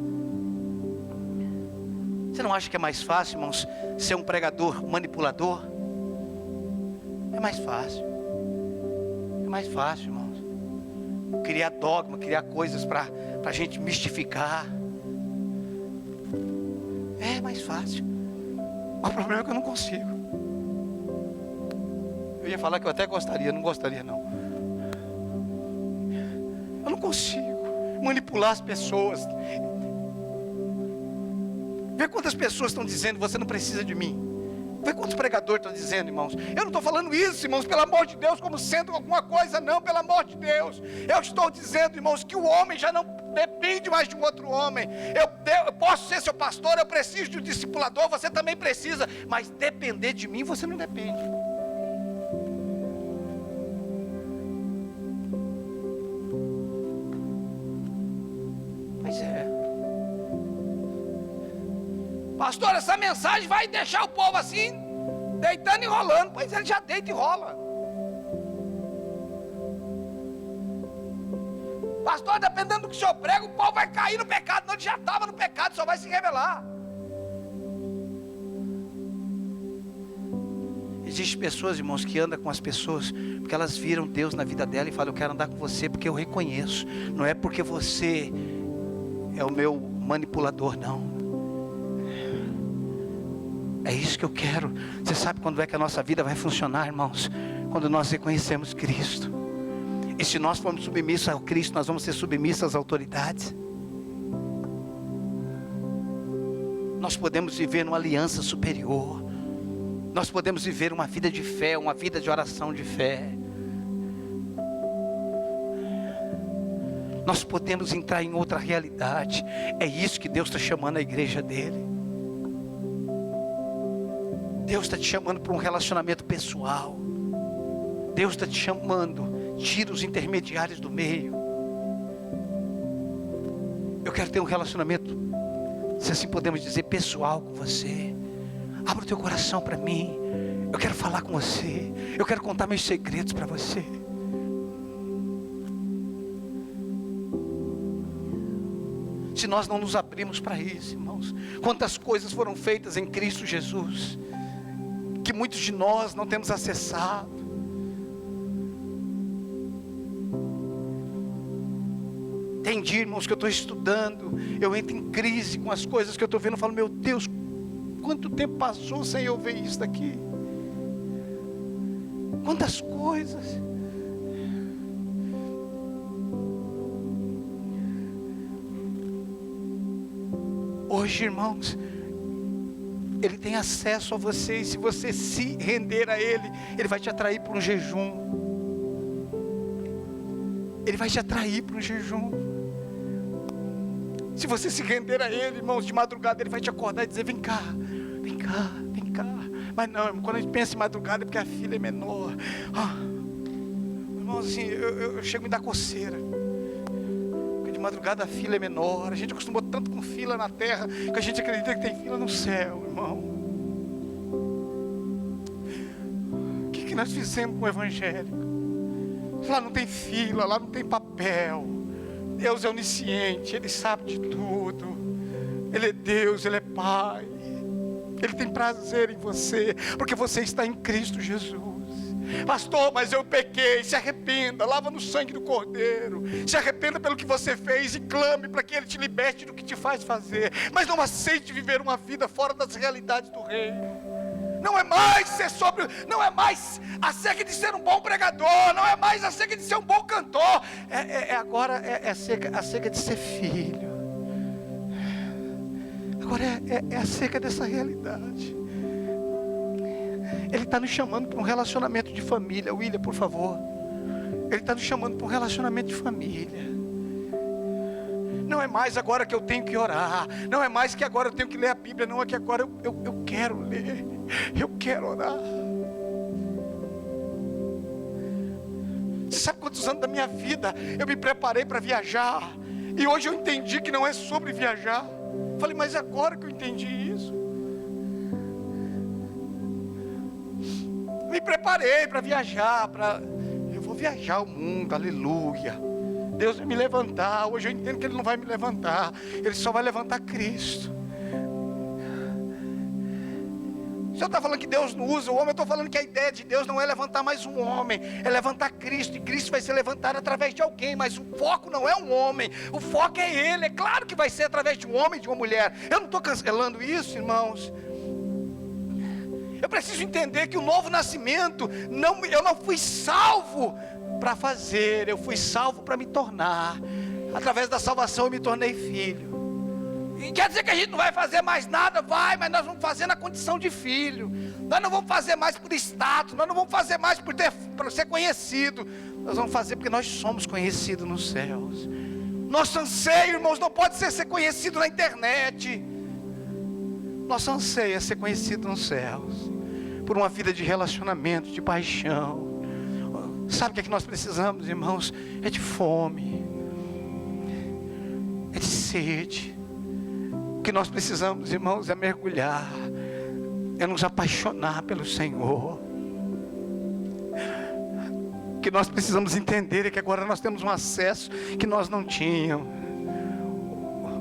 Você não acha que é mais fácil, irmãos, ser um pregador manipulador? É mais fácil. É mais fácil, irmãos. Criar dogma, criar coisas para a gente mistificar. É mais fácil. Mas o problema é que eu não consigo. Eu ia falar que eu até gostaria, não gostaria não. Eu não consigo manipular as pessoas. Vê quantas pessoas estão dizendo, você não precisa de mim. Vê quantos pregadores estão dizendo, irmãos. Eu não estou falando isso, irmãos, pelo amor de Deus, como sendo alguma coisa, não, pelo amor de Deus. Eu estou dizendo, irmãos, que o homem já não depende mais de um outro homem. Eu posso ser seu pastor, eu preciso de um discipulador, você também precisa. Mas depender de mim, você não depende. Pois é. Pastor, essa mensagem vai deixar o povo assim, deitando e rolando. Pois ele já deita e rola. Pastor, dependendo do que o senhor prega, o povo vai cair no pecado. Não, ele já estava no pecado, só vai se revelar. Existem pessoas, irmãos, que andam com as pessoas porque elas viram Deus na vida dela e falam, eu quero andar com você porque eu reconheço. Não é porque você é o meu manipulador, não. É isso que eu quero. Você sabe quando é que a nossa vida vai funcionar, irmãos? Quando nós reconhecemos Cristo. E se nós formos submissos ao Cristo, nós vamos ser submissos às autoridades. Nós podemos viver numa aliança superior. Nós podemos viver uma vida de fé, uma vida de oração de fé. Nós podemos entrar em outra realidade. É isso que Deus está chamando a igreja dele. Deus está te chamando para um relacionamento pessoal. Deus está te chamando. Tira os intermediários do meio. Eu quero ter um relacionamento, se assim podemos dizer, pessoal com você. Abra o teu coração para mim. Eu quero falar com você. Eu quero contar meus segredos para você. Se nós não nos abrimos para isso, irmãos, quantas coisas foram feitas em Cristo Jesus que muitos de nós não temos acessado. Tem dia, irmãos, que eu estou estudando, eu entro em crise com as coisas que eu estou vendo, eu falo, meu Deus, quanto tempo passou sem eu ver isso daqui? Quantas coisas. Hoje, irmãos, Ele tem acesso a você, e se você se render a Ele, Ele vai te atrair para um jejum. Ele vai te atrair para um jejum. Se você se render a Ele, irmãos, de madrugada, Ele vai te acordar e dizer, vem cá, vem cá, vem cá. Mas não, irmão, quando a gente pensa em madrugada é porque a filha é menor. Irmãos, assim, eu chego a me dar coceira. Porque de madrugada a fila é menor. A gente acostumou tanto com fila na terra, que a gente acredita que tem fila no céu, irmão. O que nós fizemos com o Evangelho? Lá não tem fila, lá não tem papel. Deus é onisciente, Ele sabe de tudo. Ele é Deus, Ele é Pai. Ele tem prazer em você, porque você está em Cristo Jesus. Pastor, mas eu pequei. Se arrependa, lava no sangue do Cordeiro. Se arrependa pelo que você fez e clame para que Ele te liberte do que te faz fazer. Mas não aceite viver uma vida fora das realidades do reino. Não é mais ser sobre, não é mais acerca de ser um bom pregador, não é mais acerca de ser um bom cantor. Agora acerca de ser filho. Agora é acerca dessa realidade. Ele está nos chamando para um relacionamento de família. William, por favor. Ele está nos chamando para um relacionamento de família. Não é mais agora que eu tenho que orar. Não é mais que agora eu tenho que ler a Bíblia. Não é que agora eu quero ler. Eu quero orar. Você sabe quantos anos da minha vida eu me preparei para viajar? E hoje eu entendi que não é sobre viajar. Falei, mas agora que eu entendi isso. Me preparei para viajar. Eu vou viajar o mundo, aleluia. Deus vai me levantar. Hoje eu entendo que Ele não vai me levantar. Ele só vai levantar Cristo. O senhor está falando que Deus não usa o homem. Eu estou falando que a ideia de Deus não é levantar mais um homem, é levantar Cristo. E Cristo vai ser levantado através de alguém. Mas o foco não é um homem, o foco é Ele. É claro que vai ser através de um homem e de uma mulher. Eu não estou cancelando isso, irmãos. Eu preciso entender que o novo nascimento, eu não fui salvo para fazer, eu fui salvo para me tornar. Através da salvação eu me tornei filho. E quer dizer que a gente não vai fazer mais nada? Vai, mas nós vamos fazer na condição de filho. Nós não vamos fazer mais por status, nós não vamos fazer mais por ser conhecido. Nós vamos fazer porque nós somos conhecidos nos céus. Nosso anseio, irmãos, não pode ser conhecido na internet. Nosso anseio é ser conhecido nos céus, por uma vida de relacionamento, de paixão. Sabe o que nós precisamos, irmãos? É de fome, é de sede. O que nós precisamos, irmãos, é mergulhar, é nos apaixonar pelo Senhor. O que nós precisamos entender é que agora nós temos um acesso que nós não tínhamos.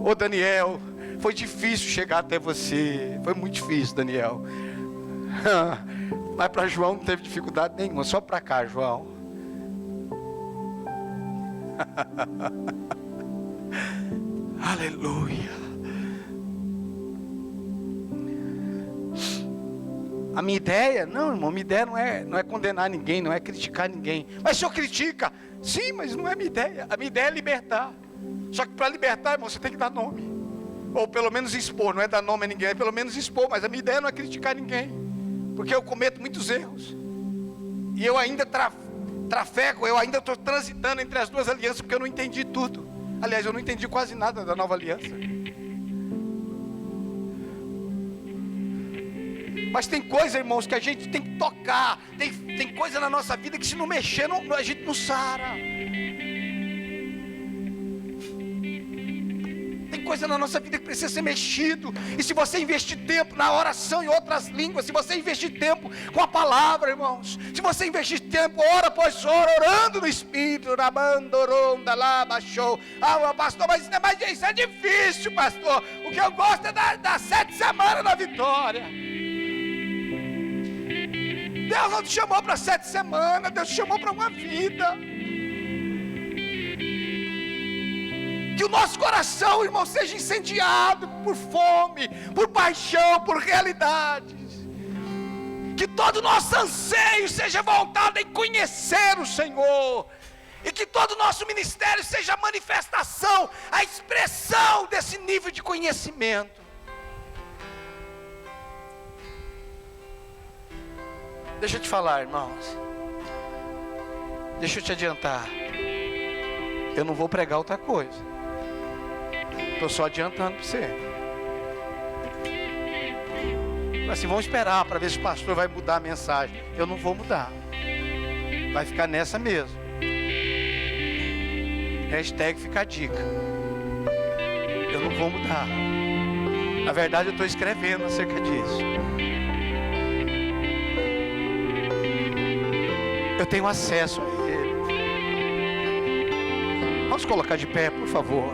Ô Daniel, foi difícil chegar até você, foi muito difícil, Daniel. Mas para João não teve dificuldade nenhuma, só para cá, João. Aleluia. A minha ideia, não, irmão, minha ideia não é condenar ninguém, não é criticar ninguém. Mas o senhor critica? Sim, mas não é minha ideia. A minha ideia é libertar. Só que para libertar, irmão, você tem que dar nome. Ou pelo menos expor, não é dar nome a ninguém, é pelo menos expor. Mas a minha ideia não é criticar ninguém, porque eu cometo muitos erros. E eu ainda trafego, eu ainda estou transitando entre as duas alianças, porque eu não entendi tudo. Aliás, eu não entendi quase nada da nova aliança. Mas tem coisa, irmãos, que a gente tem que tocar. Tem coisa na nossa vida que se não mexer, a gente não sara. Tem coisa na nossa vida que precisa ser mexido. E se você investir tempo na oração em outras línguas, se você investir tempo com a palavra, irmãos, se você investir tempo, hora após hora, orando no Espírito, pastor, mas isso é difícil, pastor. O que eu gosto é das 7 semanas na vitória. Deus não te chamou para 7 semanas, Deus te chamou para uma vida. Que o nosso coração, irmão, seja incendiado por fome, por paixão, por realidades. Que todo o nosso anseio seja voltado em conhecer o Senhor. E que todo o nosso ministério seja a manifestação, a expressão desse nível de conhecimento. Deixa eu te falar, irmãos. Deixa eu te adiantar. Eu não vou pregar outra coisa. Estou só adiantando para você. Assim, vamos esperar para ver se o pastor vai mudar a mensagem. Eu não vou mudar. Vai ficar nessa mesmo. Hashtag fica a dica. Eu não vou mudar. Na verdade, eu estou escrevendo acerca disso. Eu tenho acesso a Ele. Vamos colocar de pé, por favor.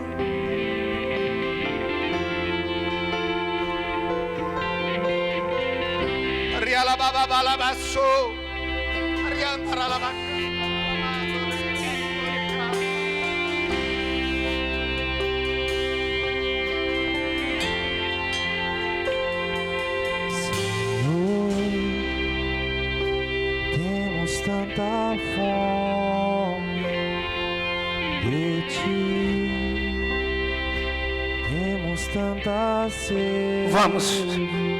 Tanta fome de ti, temos tanta sede. Vamos,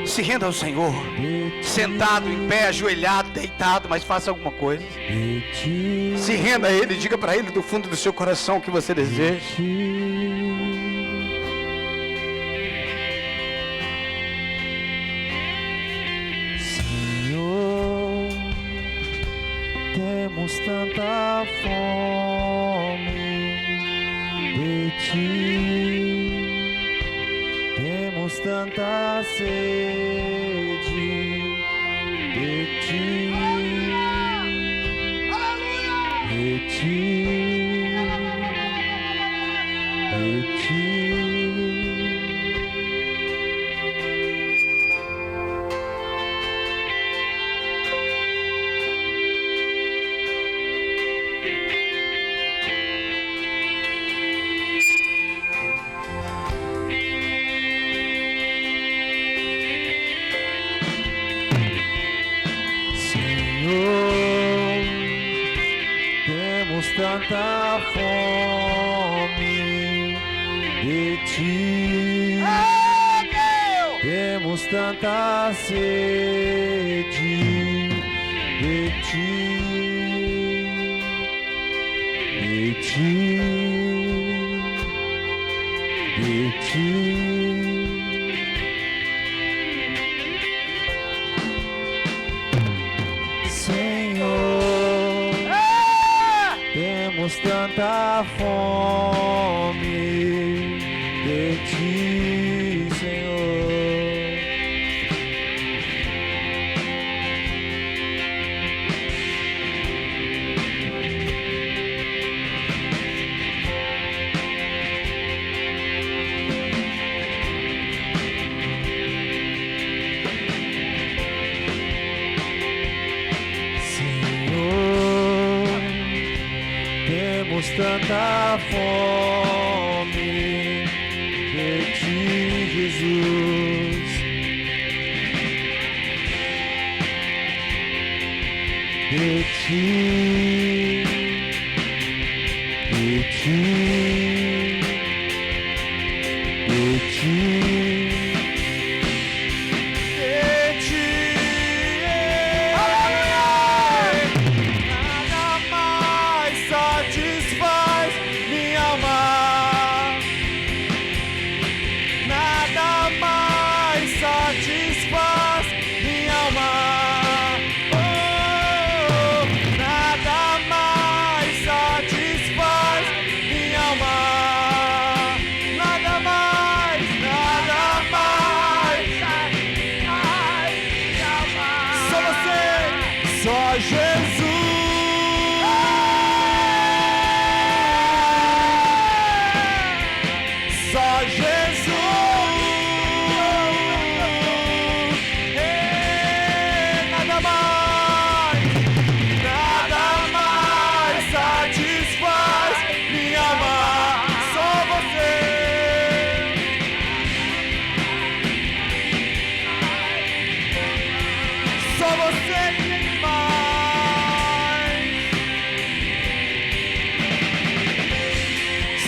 se renda ao Senhor, sentado, em pé, ajoelhado, deitado, mas faça alguma coisa. Se renda a Ele, diga para Ele do fundo do seu coração o que você deseja. Temos tanta fome de ti, temos tanta sede de ti, de ti, de ti. Tanta fome de ti, temos tanta sede de ti, de ti, de ti. Senhor, temos tanta fome de ti, Senhor. Senhor, temos tanta fome de ti, Jesus, de ti, de ti, de ti.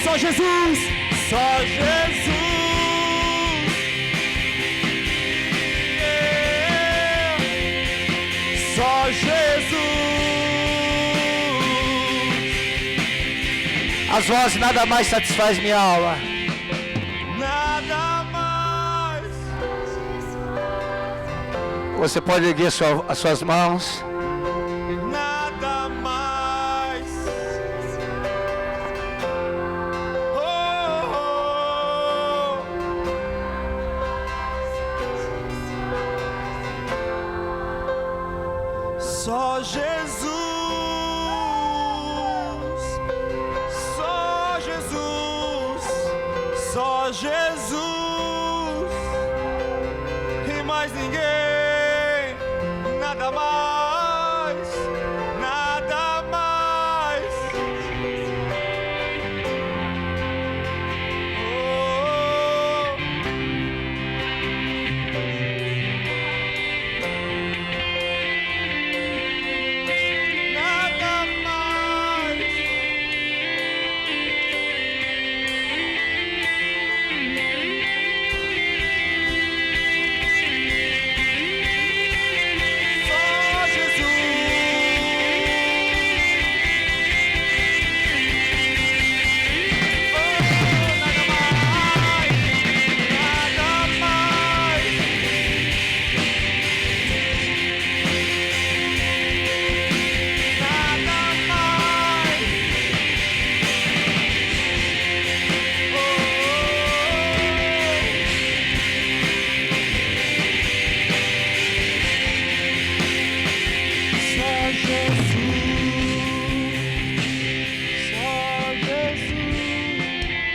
Só Jesus, só Jesus, só Jesus. As vozes, nada mais satisfaz minha alma. Nada mais. Você pode erguer as suas mãos. Nada mais. Só Jesus, só Jesus, só Jesus, e mais ninguém, nada mais,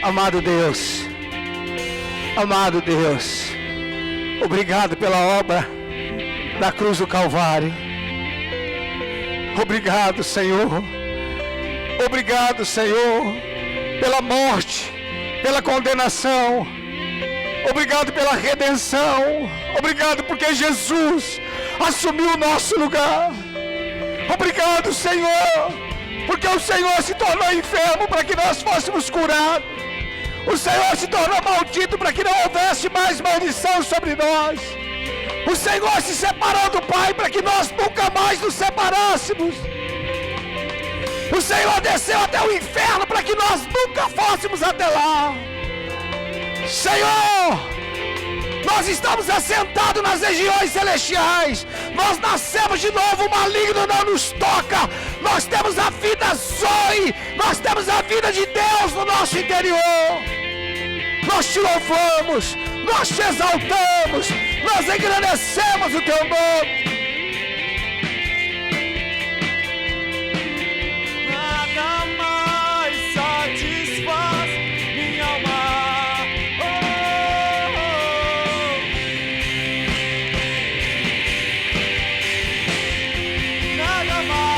Amado Deus, obrigado pela obra da cruz do Calvário. Obrigado, Senhor. Obrigado, Senhor, pela morte, pela condenação. Obrigado pela redenção. Obrigado porque Jesus assumiu o nosso lugar. Obrigado, Senhor, porque o Senhor se tornou enfermo para que nós fôssemos curados. O Senhor se tornou maldito para que não houvesse mais maldição sobre nós. O Senhor se separou do Pai para que nós nunca mais nos separássemos. O Senhor desceu até o inferno para que nós nunca fôssemos até lá. Senhor, nós estamos assentados nas regiões celestiais. Nós nascemos de novo, o maligno não nos toca. Nós temos a vida Zoe. Nós temos a vida de Deus no nosso interior. Nós te louvamos, nós te exaltamos, nós engrandecemos o teu nome. Nada mais satisfaz minha alma. Nada mais,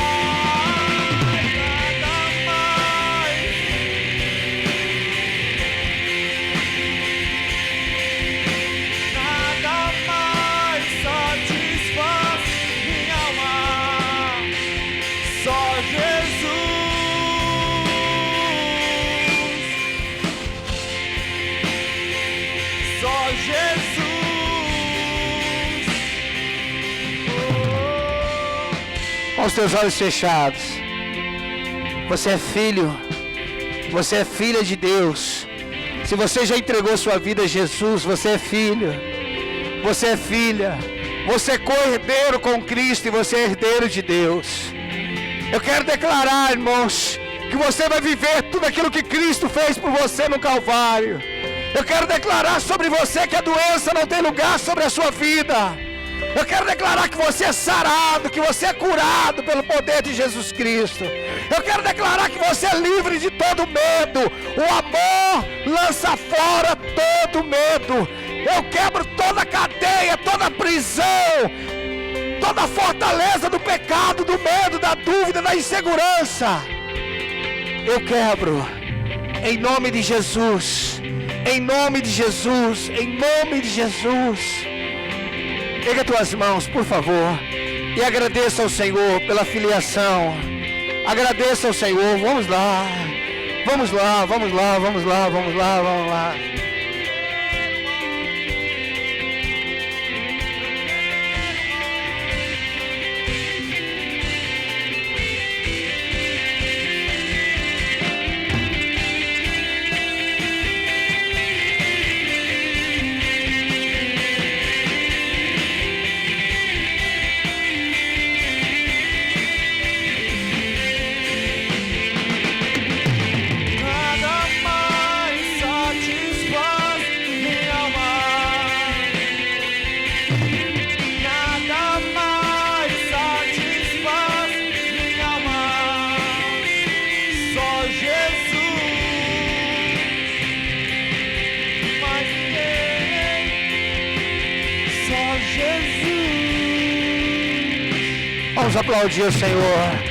nada mais satisfaz minha alma. Só Jesus, só Jesus. Com os teus olhos fechados. Você é filho. Você é filha de Deus. Se você já entregou sua vida a Jesus, você é filho. Você é filha. Você é co-herdeiro com Cristo e você é herdeiro de Deus. Eu quero declarar, irmãos, que você vai viver tudo aquilo que Cristo fez por você no Calvário. Eu quero declarar sobre você que a doença não tem lugar sobre a sua vida. Eu quero declarar que você é sarado, que você é curado pelo poder de Jesus Cristo. Eu quero declarar que você é livre de todo medo. O amor lança fora todo medo. Eu quebro toda cadeia, toda prisão, toda fortaleza do pecado, do medo, da dúvida, da insegurança. Eu quebro em nome de Jesus. Em nome de Jesus. Em nome de Jesus. Pega tuas mãos, por favor, e agradeça ao Senhor pela filiação. Agradeça ao Senhor. Vamos lá. Vamos lá, vamos lá, vamos lá, vamos lá, vamos lá. Nada mais satisfaz minha alma. Nada mais satisfaz minha alma. Só Jesus, mais ninguém. Só Jesus. Vamos aplaudir o Senhor.